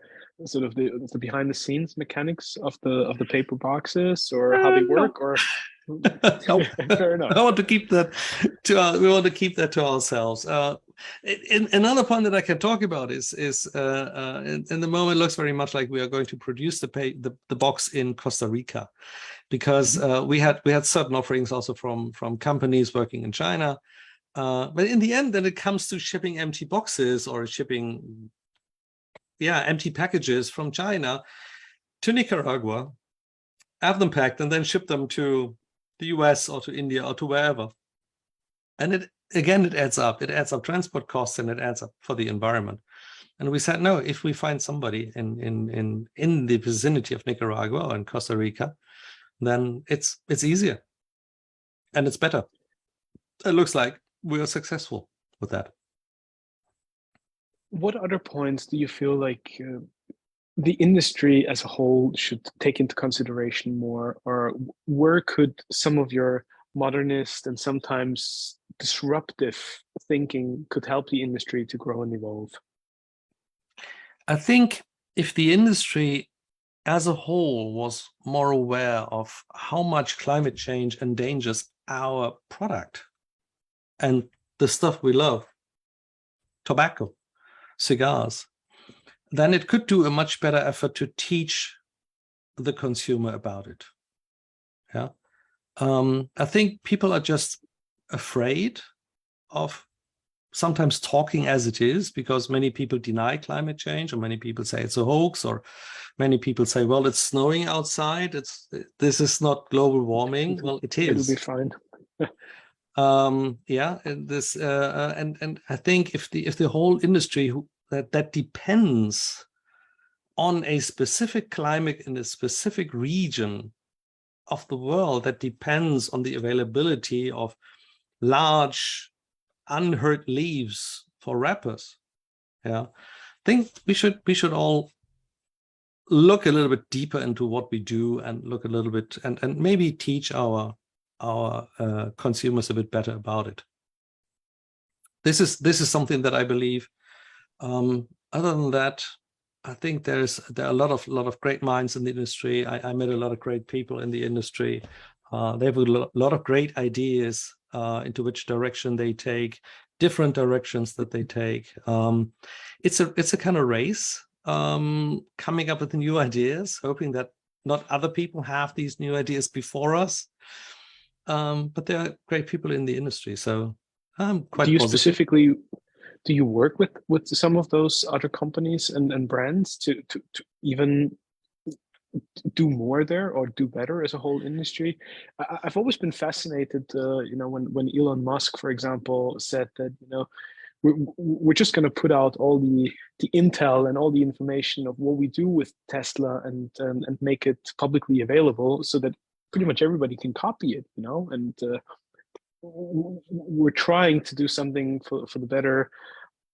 sort of the behind the scenes mechanics of the paper boxes, or how they work? Or fair enough. I want to keep that we want to keep that to ourselves. Another point that I can talk about is in the moment, it looks very much like we are going to produce the box in Costa Rica, because we had certain offerings also from companies working in China. But in the end, then it comes to shipping empty boxes or shipping, empty packages from China to Nicaragua, have them packed, and then ship them to the US or to India or to wherever. And it adds up. It adds up transport costs, and it adds up for the environment. And we said, no, if we find somebody in the vicinity of Nicaragua or in Costa Rica, then it's easier and it's better. It looks like we are successful with that. What other points do you feel like the industry as a whole should take into consideration more, or where could some of your modernist and sometimes disruptive thinking could help the industry to grow and evolve? I think if the industry as a whole was more aware of how much climate change endangers our product and the stuff we love, tobacco, cigars, then it could do a much better effort to teach the consumer about it. Yeah, I think people are just afraid of sometimes talking as it is, because many people deny climate change, or many people say it's a hoax, or many people say, well, it's snowing outside. This is not global warming. Well, it is. It'll be fine. Yeah, and this and I think if the whole industry that depends on a specific climate in a specific region of the world, that depends on the availability of large unhurt leaves for wrappers. Yeah, I think we should all look a little bit deeper into what we do, and look a little bit and maybe teach our consumers a bit better about it. This is something that I believe. Other than that, I think there are a lot of great minds in the industry. I met a lot of great people in the industry. They have a lot of great ideas into which direction they take, different directions that they take. It's a kind of race, coming up with new ideas, hoping that not other people have these new ideas before us. But there are great people in the industry, so I'm quite positive. Specifically, do you work with some of those other companies and brands to even do more there, or do better as a whole industry? I've always been fascinated, when Elon Musk, for example, said that, we're just going to put out all the intel and all the information of what we do with Tesla and make it publicly available, so that pretty much everybody can copy it, and we're trying to do something for the better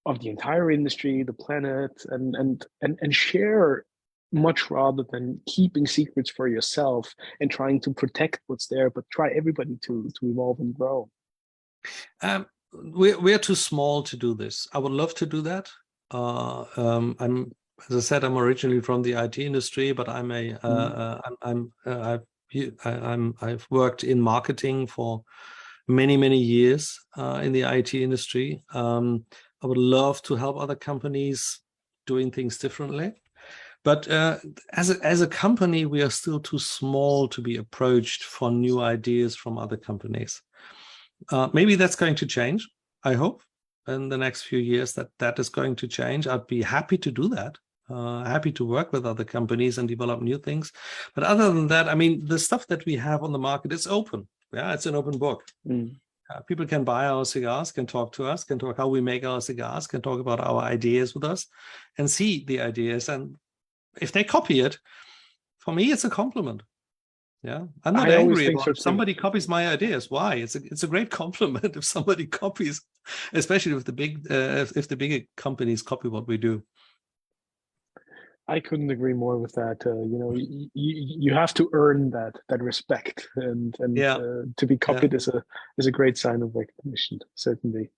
of the entire industry, the planet, and share, much rather than keeping secrets for yourself and trying to protect what's there, but try everybody to evolve and grow. We're too small to do this. I would love to do that. As I said, I'm originally from the IT industry, but I've worked in marketing for many years in the IT industry. I would love to help other companies doing things differently, but as a company, we are still too small to be approached for new ideas from other companies. Maybe that's going to change. I hope in the next few years that is going to change. I'd be happy to do that. Happy to work with other companies and develop new things. But other than that, I mean, the stuff that we have on the market is open. Yeah, it's an open book. People can buy our cigars, can talk to us, can talk how we make our cigars, can talk about our ideas with us, and see the ideas. And if they copy it, for me, it's a compliment. Yeah, I'm not angry about if somebody copies my ideas. Why? It's a great compliment if somebody copies, especially if the bigger companies copy what we do. I couldn't agree more with that. You have to earn that respect, and to be copied is a great sign of recognition, certainly.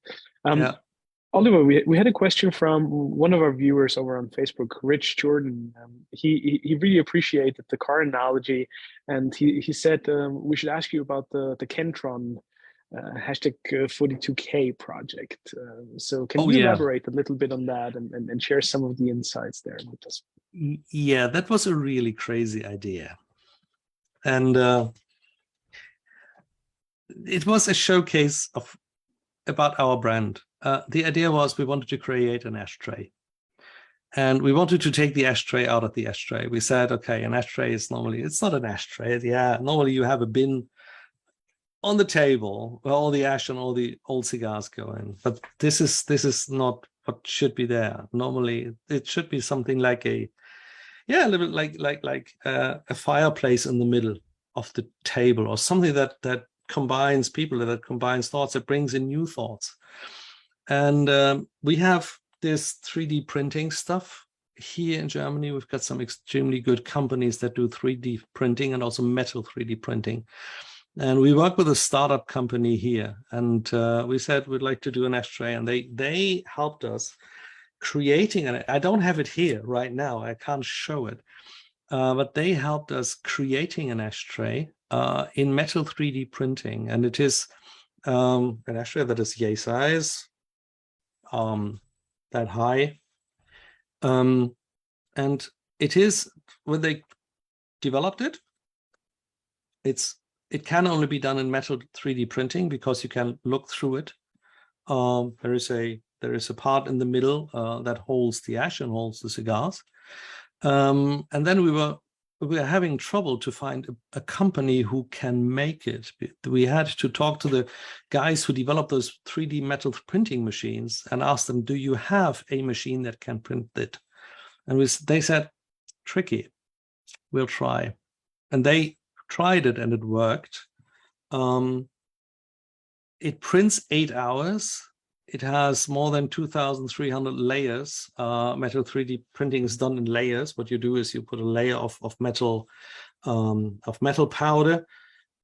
Oliver, we had a question from one of our viewers over on Facebook, Rich Jordan. He really appreciated the car analogy, and he said we should ask you about the Kentron hashtag 42K project. So can you elaborate a little bit on that and share some of the insights there with us? Yeah, that was a really crazy idea. And it was a showcase about our brand. The idea was we wanted to create an ashtray. And we wanted to take the ashtray out of the ashtray. We said, okay, an ashtray is it's not an ashtray. Yeah, normally you have a bin on the table where all the ash and all the old cigars go in. But this is not what should be there. Normally, it should be something like a little like a fireplace in the middle of the table, or something that combines people, that combines thoughts, that brings in new thoughts. And we have this 3D printing stuff here in Germany. We've got some extremely good companies that do 3D printing and also metal 3D printing. And we work with a startup company here, and we said we'd like to do an ashtray, and they helped us creating it. I don't have it here right now. I can't show it, but they helped us creating an ashtray in metal 3D printing, and it is an ashtray that is yay size, that high, and it is, when they developed it, it can only be done in metal 3D printing because you can look through it There is a part in the middle that holds the ash and holds the cigars. And then we were having trouble to find a company who can make it. We had to talk to the guys who developed those 3D metal printing machines and ask them, do you have a machine that can print it? And they said, tricky, we'll try. And they tried it and it worked. It prints 8 hours. It has more than 2,300 layers. Metal 3D printing is done in layers. What you do is you put a layer of metal powder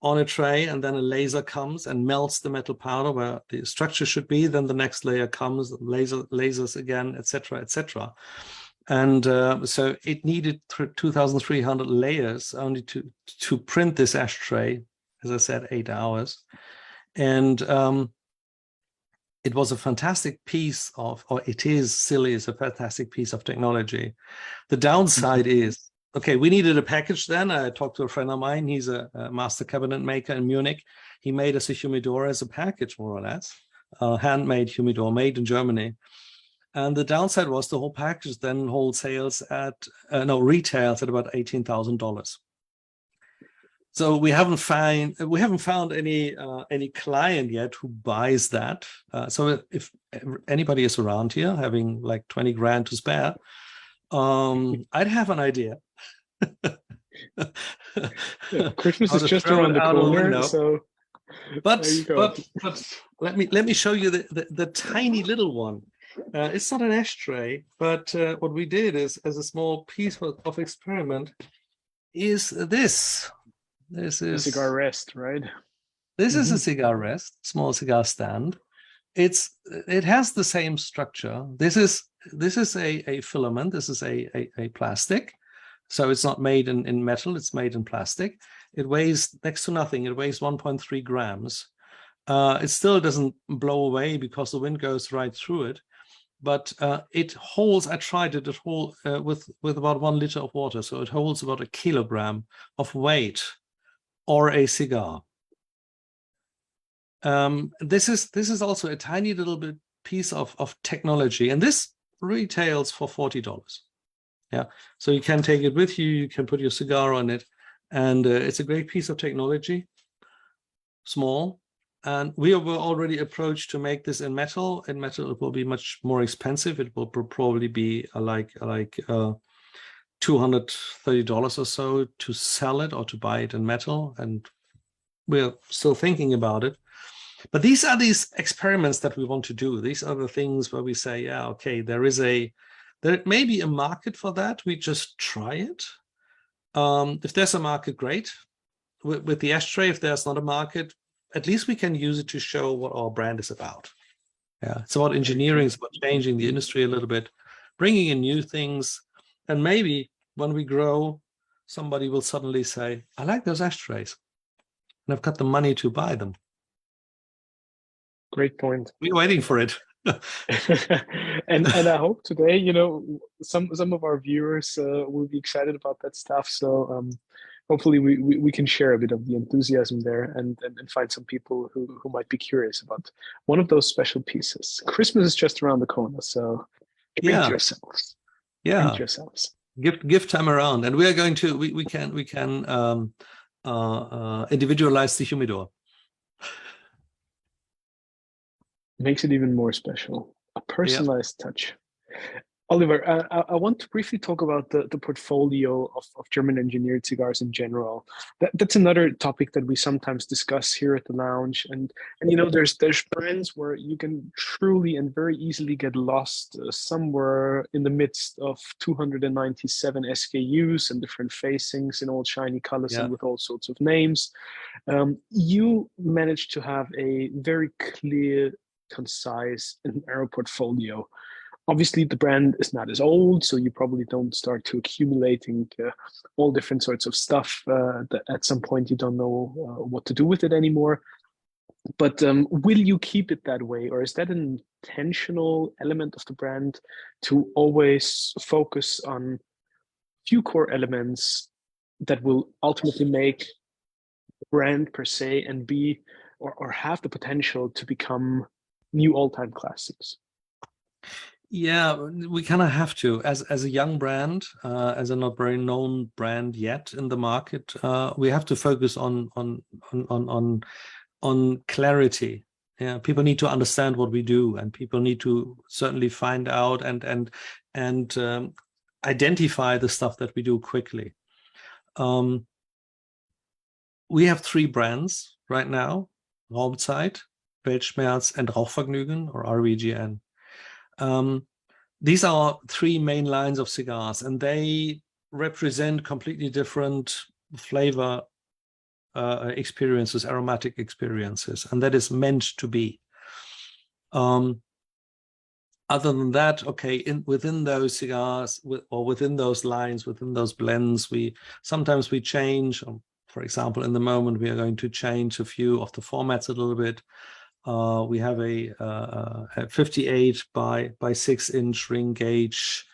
on a tray, and then a laser comes and melts the metal powder where the structure should be. Then the next layer comes, lasers again, etc., etc. And so it needed 2,300 layers only to print this ashtray. As I said, 8 hours, and it was a fantastic piece of, or it still is a fantastic piece of technology. The downside is, okay, we needed a package then. I talked to a friend of mine. He's a master cabinet maker in Munich. He made us a humidor as a package, more or less, handmade humidor made in Germany. And the downside was the whole package then retails at about $18,000. So we haven't found any client yet who buys that. So if anybody is around here having like 20 grand to spare, I'd have an idea. Yeah, Christmas is just around the corner, so but let me show you the tiny little one. It's not an ashtray, but what we did is, as a small piece of experiment, is this. This is a cigar rest, right? This is a cigar rest, small cigar stand. It has the same structure. This is a filament. This is a plastic. So it's not made in metal, it's made in plastic. It weighs next to nothing. It weighs 1.3 grams. It still doesn't blow away because the wind goes right through it. But it holds, I tried it, with about 1 liter of water. So it holds about 1 kilogram of weight, or a cigar. This is also a tiny little bit piece of technology, and this retails for $40. Yeah, so you can take it with you. You can put your cigar on it, and it's a great piece of technology. Small, and we were already approached to make this in metal. In metal, it will be much more expensive. It will probably be like $230 or so to sell it or to buy it in metal, and we're still thinking about it. But these are these experiments that we want to do. These are the things where we say, yeah, okay, there may be a market for that. We just try it. If there's a market, great. With the ashtray, if there's not a market, at least we can use it to show what our brand is about. Yeah, it's about engineering, it's about changing the industry a little bit, bringing in new things. And maybe when we grow, somebody will suddenly say, I like those ashtrays, and I've got the money to buy them. Great point. We're waiting for it. and I hope today, some of our viewers will be excited about that stuff. So hopefully we can share a bit of the enthusiasm there and find some people who might be curious about one of those special pieces. Christmas is just around the corner, so treat yourselves. Yeah, treat yourselves. Give time around, and we are going to we can individualize the humidor. Makes it even more special. A personalized touch. Oliver, I want to briefly talk about the portfolio of German engineered cigars in general. That's another topic that we sometimes discuss here at the lounge. And there's brands where you can truly and very easily get lost somewhere in the midst of 297 SKUs and different facings in all shiny colors and with all sorts of names. You managed to have a very clear, concise, and narrow portfolio. Obviously, the brand is not as old, so you probably don't start to accumulating all different sorts of stuff that at some point you don't know what to do with it anymore. But will you keep it that way, or is that an intentional element of the brand to always focus on few core elements that will ultimately make the brand per se and be or have the potential to become new all-time classics? Yeah, we kind of have to. As a young brand, as a not very known brand yet in the market, we have to focus on clarity. Yeah, people need to understand what we do, and people need to certainly find out and identify the stuff that we do quickly. We have 3 brands right now: Raumzeit, Weltschmerz, and Rauchvergnügen, or RVGN. These are 3 main lines of cigars, and they represent completely different flavor experiences, aromatic experiences, and that is meant to be. Other than that, okay, within those cigars or within those lines, within those blends, sometimes we change. For example, in the moment, we are going to change a few of the formats a little bit. We have a 58 by 6-inch ring gauge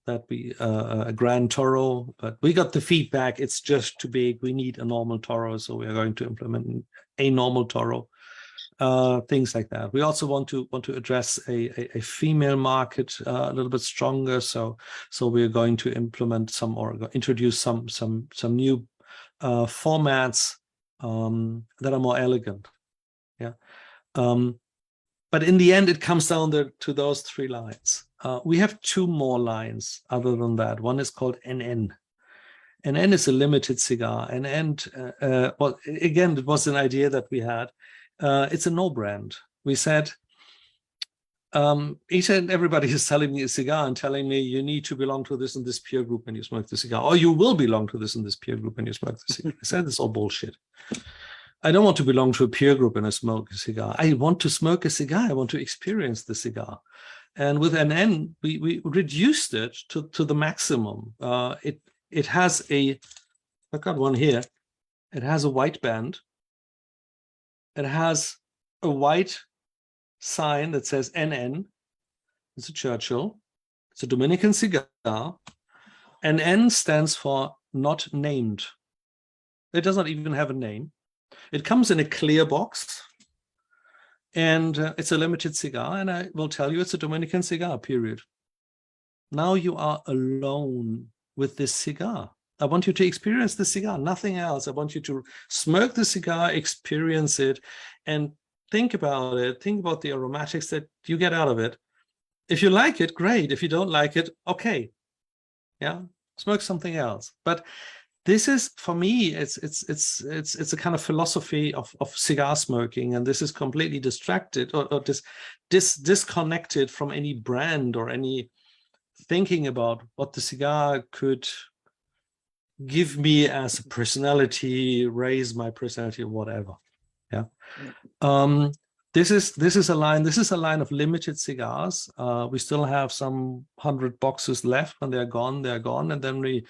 that a Grand Toro, but we got the feedback it's just too big. We need a normal Toro, so we are going to implement a normal Toro. Things like that. We also want to address a female market a little bit stronger. So we're going to implement or introduce some new formats that are more elegant. Yeah. But in the end, it comes down to those 3 lines. We have 2 more lines other than that. One is called NN. NN is a limited cigar. NN, well, again, it was an idea that we had. It's a no brand. We said, each and everybody is selling me a cigar and telling me you need to belong to this and this peer group when you smoke the cigar, or you will belong to this and this peer group when you smoke the cigar. I said, it's all bullshit. I don't want to belong to a peer group when I smoke a cigar. I want to smoke a cigar. I want to experience the cigar. And with NN, we reduced it to the maximum. It has I've got one here. It has a white band. It has a white sign that says NN. It's a Churchill. It's a Dominican cigar. NN stands for not named. It does not even have a name. It comes in a clear box, and it's a limited cigar, and I will tell you it's a Dominican cigar, period. Now you are alone with this cigar. I want you to experience the cigar, nothing else. I want you to smoke the cigar, experience it, and think about it. Think about the aromatics that you get out of it. If you like it, great. If you don't like it, okay. Yeah, smoke something else. But this is, for me, it's a kind of philosophy of cigar smoking, and this is completely distracted or disconnected from any brand or any thinking about what the cigar could give me as a personality, raise my personality, or whatever. Yeah. This is a line of limited cigars. We still have some 100 boxes left. When they're gone, and then we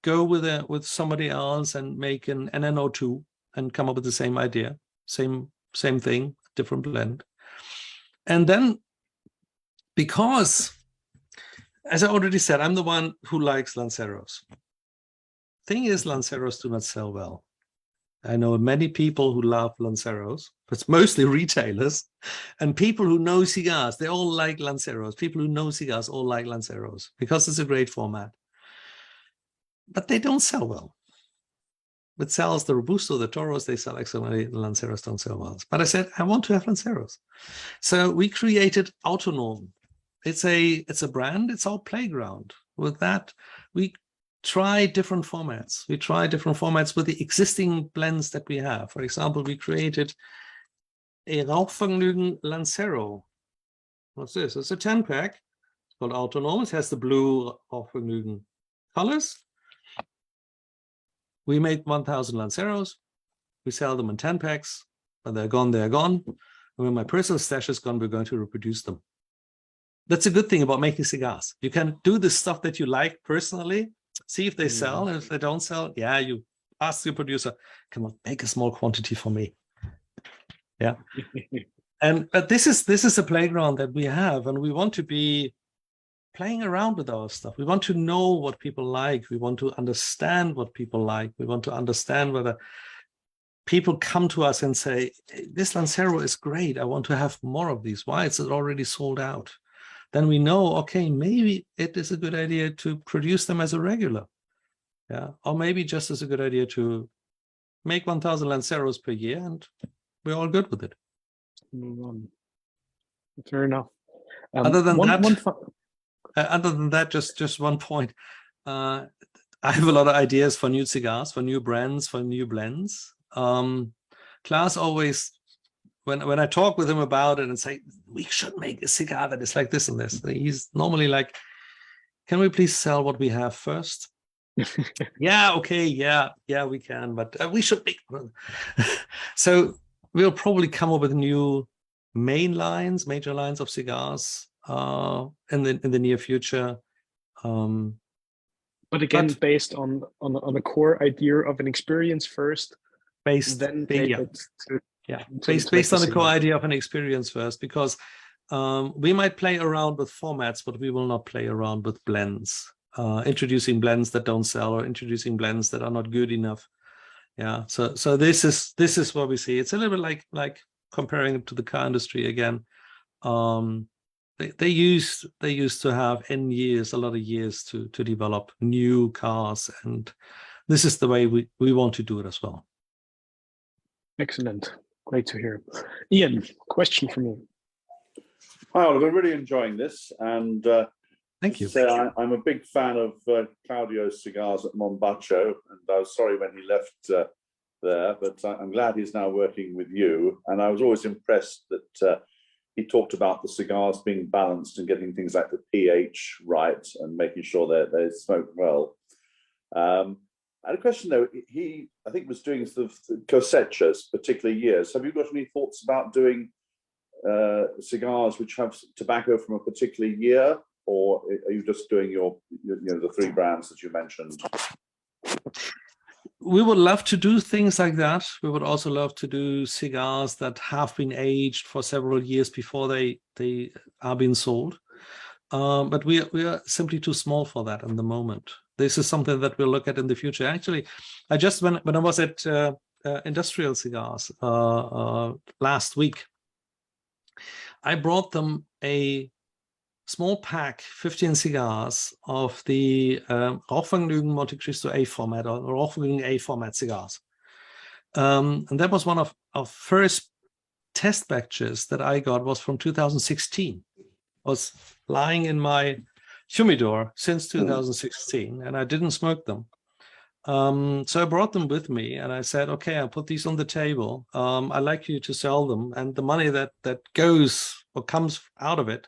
go with somebody else and make an NNO2 and come up with the same idea, same thing, different blend. And then, because, as I already said, I'm the one who likes Lanceros. Thing is, Lanceros do not sell well. I know many people who love Lanceros, but it's mostly retailers, and people who know cigars, they all like Lanceros. People who know cigars all like Lanceros because it's a great format. But they don't sell well. It sells the Robusto, the Toros, they sell excellently. The Lanceros don't sell well. But I said, I want to have Lanceros. So we created Autonom. It's a brand, it's our playground. With that, we try different formats. We try different formats with the existing blends that we have. For example, we created a Rauchvergnügen Lancero. What's this? It's a 10-pack. It's called Autonom. It has the blue Rauchvergnügen colors. We made 1,000 Lanceros. We sell them in 10 packs. When they're gone, they're gone. And when my personal stash is gone, we're going to reproduce them. That's a good thing about making cigars. You can do the stuff that you like personally, see if they sell, and if they don't sell, yeah, you ask your producer, come on, make a small quantity for me. Yeah. But this is a playground that we have, and we want to be playing around with our stuff. We want to know what people like. We want to understand what people like. We want to understand whether people come to us and say, this Lancero is great. I want to have more of these. Why is it already sold out? Then we know, okay, maybe it is a good idea to produce them as a regular. Yeah. Or maybe just as a good idea to make 1,000 Lanceros per year, and we're all good with it. Fair enough. Other than that, just one point. I have a lot of ideas for new cigars, for new brands, for new blends. Klaas always, when I talk with him about it and say, we should make a cigar that is like this and this, he's normally like, can we please sell what we have first? Yeah, okay, yeah, we can, but we should make. So we'll probably come up with new major lines of cigars in the near future. But again, based on a core idea of an experience first, based on the core idea of an experience first, because we might play around with formats, but we will not play around with blends. Introducing blends that don't sell, or introducing blends that are not good enough. Yeah. So this is what we see. It's a little bit like comparing it to the car industry again. They used to have a lot of years to develop new cars, and this is the way we want to do it as well. Excellent. Great to hear. Ian, question for me. Hi, Oliver. Really enjoying this, and thank you. I'm a big fan of Claudio's cigars at Mombacho, and I was sorry when he left there, but I'm glad he's now working with you. And I was always impressed that he talked about the cigars being balanced and getting things like the pH right and making sure that they smoke well. I had a question though. He, I think, was doing sort of cosechas, particular years. Have you got any thoughts about doing cigars which have tobacco from a particular year, or are you just doing your the 3 brands that you mentioned? We would love to do things like that. We would also love to do cigars that have been aged for several years before they are being sold. But we are simply too small for that in the moment. This is something that we'll look at in the future. Actually, I just when I was at Industrial Cigars last week, I brought them a small pack, 15 cigars of the Rauchvergnügen Monte Cristo A format, or Rauchvergnügen A format cigars. And that was one of first test batches that I got, was from 2016. Was lying in my humidor since 2016, and I didn't smoke them. So I brought them with me, and I said, okay, I'll put these on the table. I'd like you to sell them, and the money that goes or comes out of it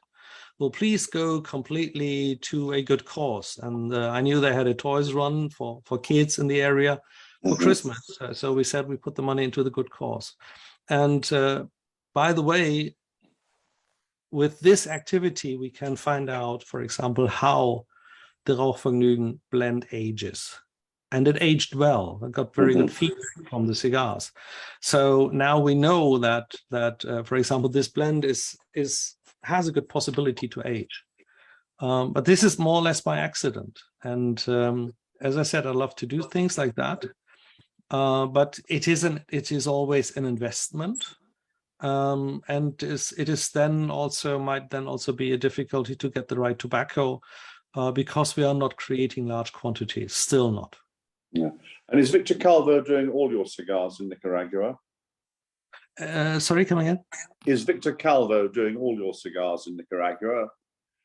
will please go completely to a good cause. And I knew they had a toys run for kids in the area for Christmas. So we said we put the money into the good cause. And by the way, with this activity, we can find out, for example, how the Rauchvergnügen blend ages. And it aged well. I got very good feedback from the cigars. So now we know that for example, this blend has a good possibility to age. But this is more or less by accident. And as I said, I love to do things like that. But it is always an investment. And it is then also might then also be a difficulty to get the right tobacco because we are not creating large quantities, still not. Yeah. And is Victor Calvo doing all your cigars in Nicaragua? Sorry, come again? Is Victor Calvo doing all your cigars in Nicaragua?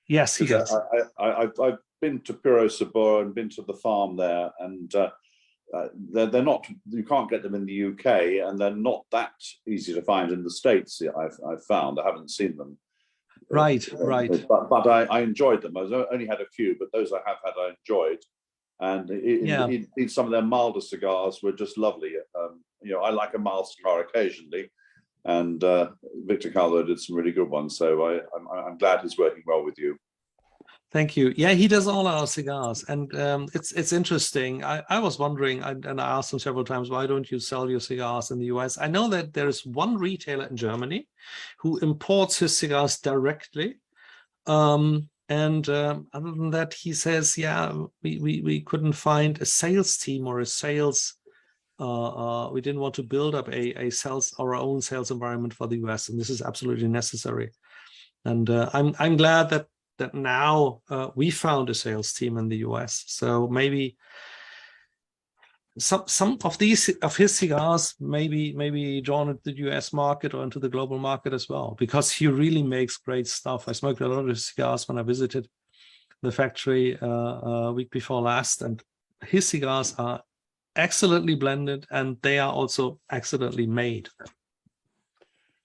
Yes, he does. I've been to Puro Sabor and been to the farm there, and they're not. You can't get them in the UK, and they're not that easy to find in the States. I've found. I haven't seen them. Right. But I enjoyed them. I only had a few, but those I have had, I enjoyed. And some of their milder cigars were just lovely. I like a mild cigar occasionally, and Victor Calvo did some really good ones. So I'm glad he's working well with you. Thank you. Yeah, he does all our cigars, and it's interesting. I was wondering, and I asked him several times, why don't you sell your cigars in the US? I know that there is one retailer in Germany who imports his cigars directly. And other than that, he says, yeah, we couldn't find a sales team or a sales We didn't want to build up our own sales environment for the US, and this is absolutely necessary. And I'm glad that now we found a sales team in the US. So maybe some of his cigars maybe drawn into the US market or into the global market as well, because he really makes great stuff. I smoked a lot of his cigars when I visited the factory week before last, and his cigars are excellently blended, and they are also excellently made.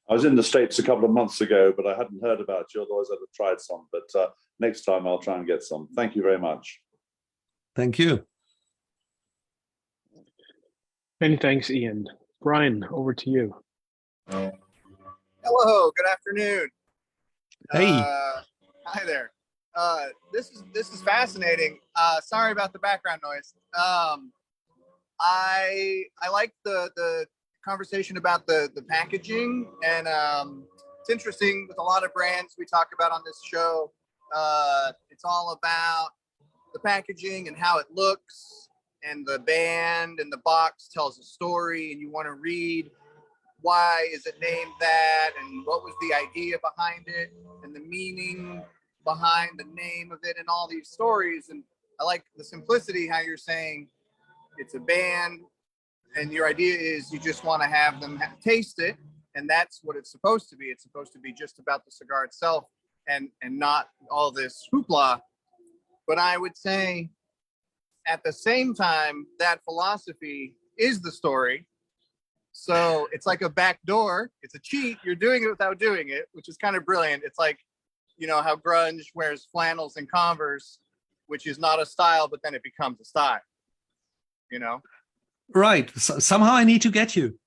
I was in the States a couple of months ago, but I hadn't heard about you, otherwise I'd have tried some. But next time I'll try and get some. Thank you very much. Thank you. Many thanks, Ian. Brian, over to you. Hello, good afternoon. Hey. Hi there. This is fascinating. Sorry about the background noise. I like the conversation about the packaging, and it's interesting with a lot of brands we talk about on this show. It's all about the packaging and how it looks, and the band and the box tells a story, and you want to read why is it named that, and what was the idea behind it, and the meaning behind the name of it, and all these stories. And I like the simplicity, how you're saying it's a band, and your idea is you just want to have them taste it, and that's what it's supposed to be. It's supposed to be just about the cigar itself, and not all this hoopla. But I would say at the same time, that philosophy is the story. So it's like a back door. It's a cheat. You're doing it without doing it, which is kind of brilliant. It's like, you know, how grunge wears flannels and Converse, which is not a style, but then it becomes a style, you know? Right. So somehow I need to get you.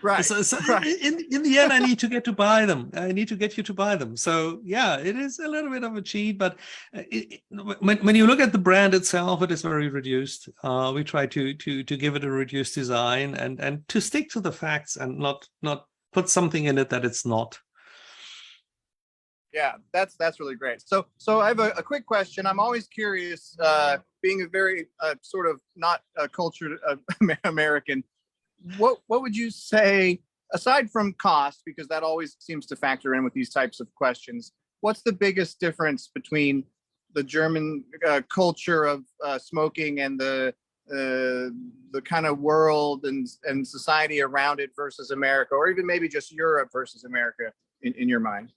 Right. So right. in the end, I need to get to buy them. I need to get you to buy them. So yeah, it is a little bit of a cheat, but when you look at the brand itself, it is very reduced. We try to give it a reduced design and to stick to the facts and not put something in it that it's not. Yeah, that's really great. So I have a quick question. I'm always curious, being a very sort of not a cultured American. What would you say, aside from cost, because that always seems to factor in with these types of questions, what's the biggest difference between the German culture of smoking and the kind of world and society around it versus America, or even maybe just Europe versus America in your mind?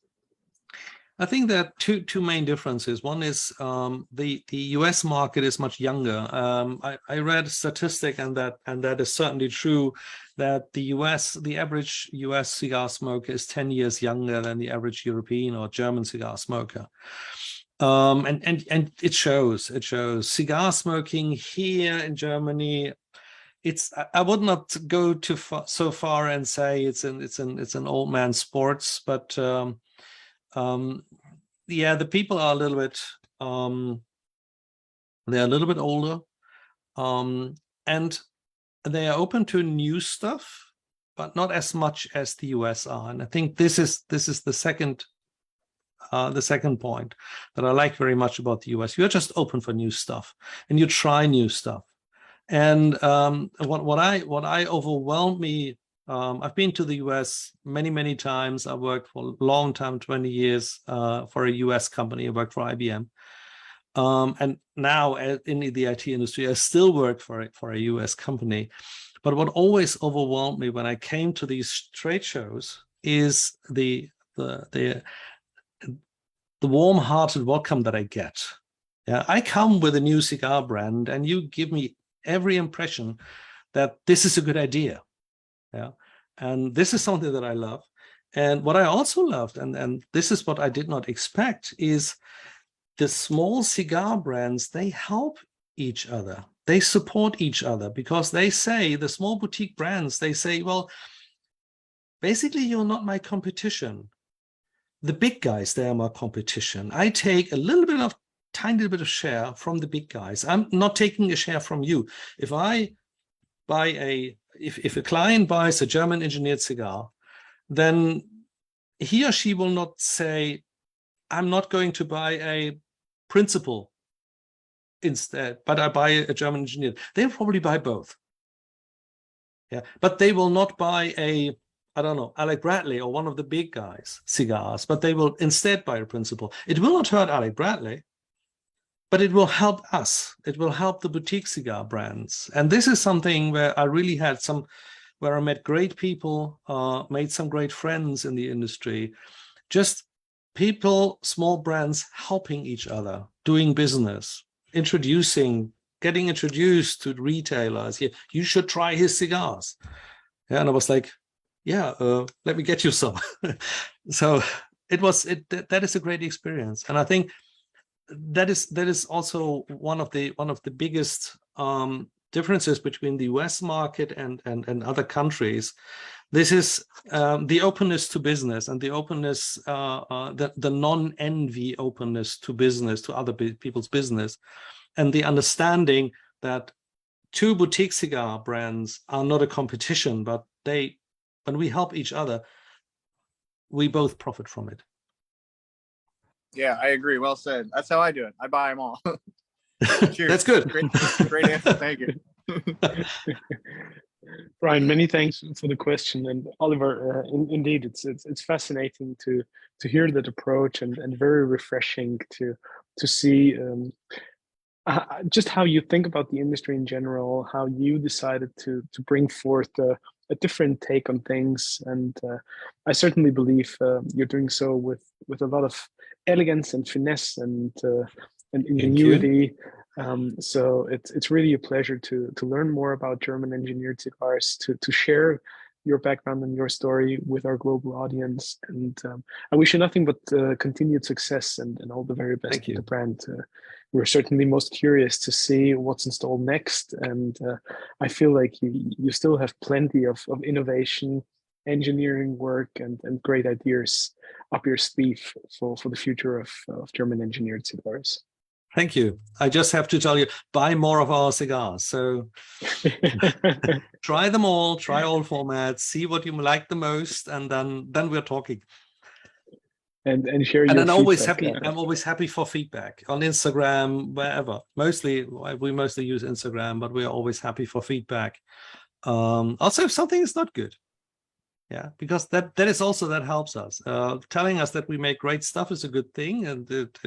I think there are two main differences. One is the US market is much younger. I read a statistic, and that is certainly true, that the average US cigar smoker is 10 years younger than the average European or German cigar smoker. And it shows. Cigar smoking here in Germany, I would not go so far and say it's an old man sports, but yeah, the people are a little bit they're a little bit older, and they are open to new stuff, but not as much as the US are. And I think this is the second point that I like very much about the US. You're just open for new stuff, and you try new stuff. And what I overwhelmed me. I've been to the US many times. I worked for a long time, 20 years, for a US company. I worked for IBM. And now in the IT industry, I still work for a US company. But what always overwhelmed me when I came to these trade shows is the warm-hearted welcome that I get. Yeah, I come with a new cigar brand, and you give me every impression that this is a good idea. Yeah, and this is something that I love. And what I also loved, and this is what I did not expect, is the small cigar brands, they help each other. They support each other, because they say, the small boutique brands, they say, well, basically, you're not my competition. The big guys, they are my competition. I take a tiny little bit of share from the big guys. I'm not taking a share from you. If I buy if a client buys a German engineered cigar, then he or she will not say, I'm not going to buy a Principal instead, but I buy a German engineered. They'll probably buy both. Yeah, but they will not buy I don't know, Alec Bradley or one of the big guys cigars, but they will instead buy a principal. It will not hurt Alec Bradley, but it will help us. It will help the boutique cigar brands. And this is something where I really had where I met great people, made some great friends in the industry, just people, small brands helping each other, doing business, getting introduced to retailers. Yeah, you should try his cigars. Yeah, and I was like, yeah, let me get you some. So that is a great experience. And I think that is also one of the biggest differences between the US market and other countries. This is the openness to business and the openness, the non-envy openness to business, to other people's business, and the understanding that two boutique cigar brands are not a competition, but when we help each other, we both profit from it. Yeah, I agree. Well said. That's how I do it. I buy them all. Cheers. That's good. Great answer. Thank you. Brian, many thanks for the question. And Oliver, indeed, it's fascinating to hear that approach and very refreshing to see just how you think about the industry in general, how you decided to bring forth a different take on things. And I certainly believe you're doing so with a lot of elegance and finesse and ingenuity. So it's really a pleasure to learn more about German engineered cigars, to share your background and your story with our global audience. And I wish you nothing but continued success and all the very best with the brand. We're certainly most curious to see what's installed next. And I feel like you still have plenty of innovation, engineering work, and great ideas up your sleeve for the future of German engineered cigars. Thank you. I just have to tell you, buy more of our cigars. So try them all, try all formats, see what you like the most, and then we're talking. And share your feedback. I'm always happy for feedback on Instagram, wherever. We mostly use Instagram, but we're always happy for feedback. Also, if something is not good, yeah, because that helps us. Telling us that we make great stuff is a good thing, and it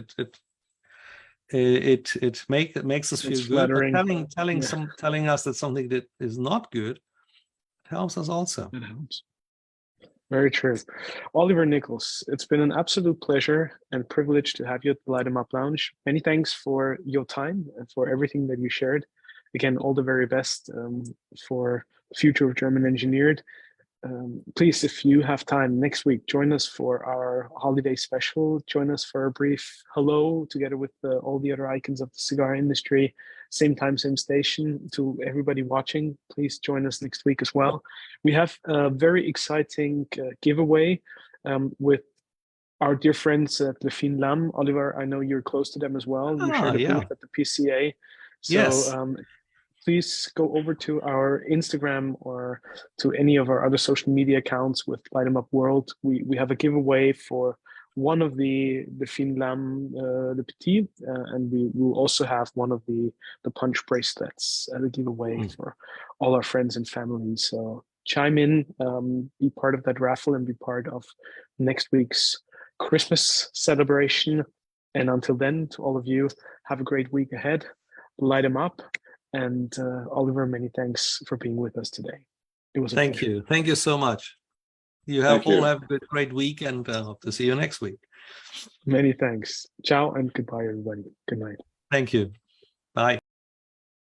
makes us feel good. But telling us that something that is not good, it helps us also. It helps. Very true. Oliver Nichols, it's been an absolute pleasure and privilege to have you at the Lightemup Lounge. Many thanks for your time and for everything that you shared. Again, all the very best for the future of German Engineered. Please, if you have time next week, join us for our holiday special. Join us for a brief hello together with all the other icons of the cigar industry. Same time, same station. To everybody watching, please join us next week as well. We have a very exciting giveaway with our dear friends at Le Fin Lam. Oliver, I know you're close to them as well. You shared a booth at the PCA. So, yes. Please go over to our Instagram or to any of our other social media accounts with Lightemup World. We have a giveaway for one of the Fin Lam, the Petit, and we will also have one of the punch bracelets as a giveaway for all our friends and family. So chime in, be part of that raffle, and be part of next week's Christmas celebration. And until then, to all of you, have a great week ahead. Light 'em up. And Oliver, many thanks for being with us today. It was a Thank pleasure. you. Thank you so much. You have a great week, and hope to see you next week. Many thanks. Ciao and goodbye, everybody. Good night. Thank you. Bye.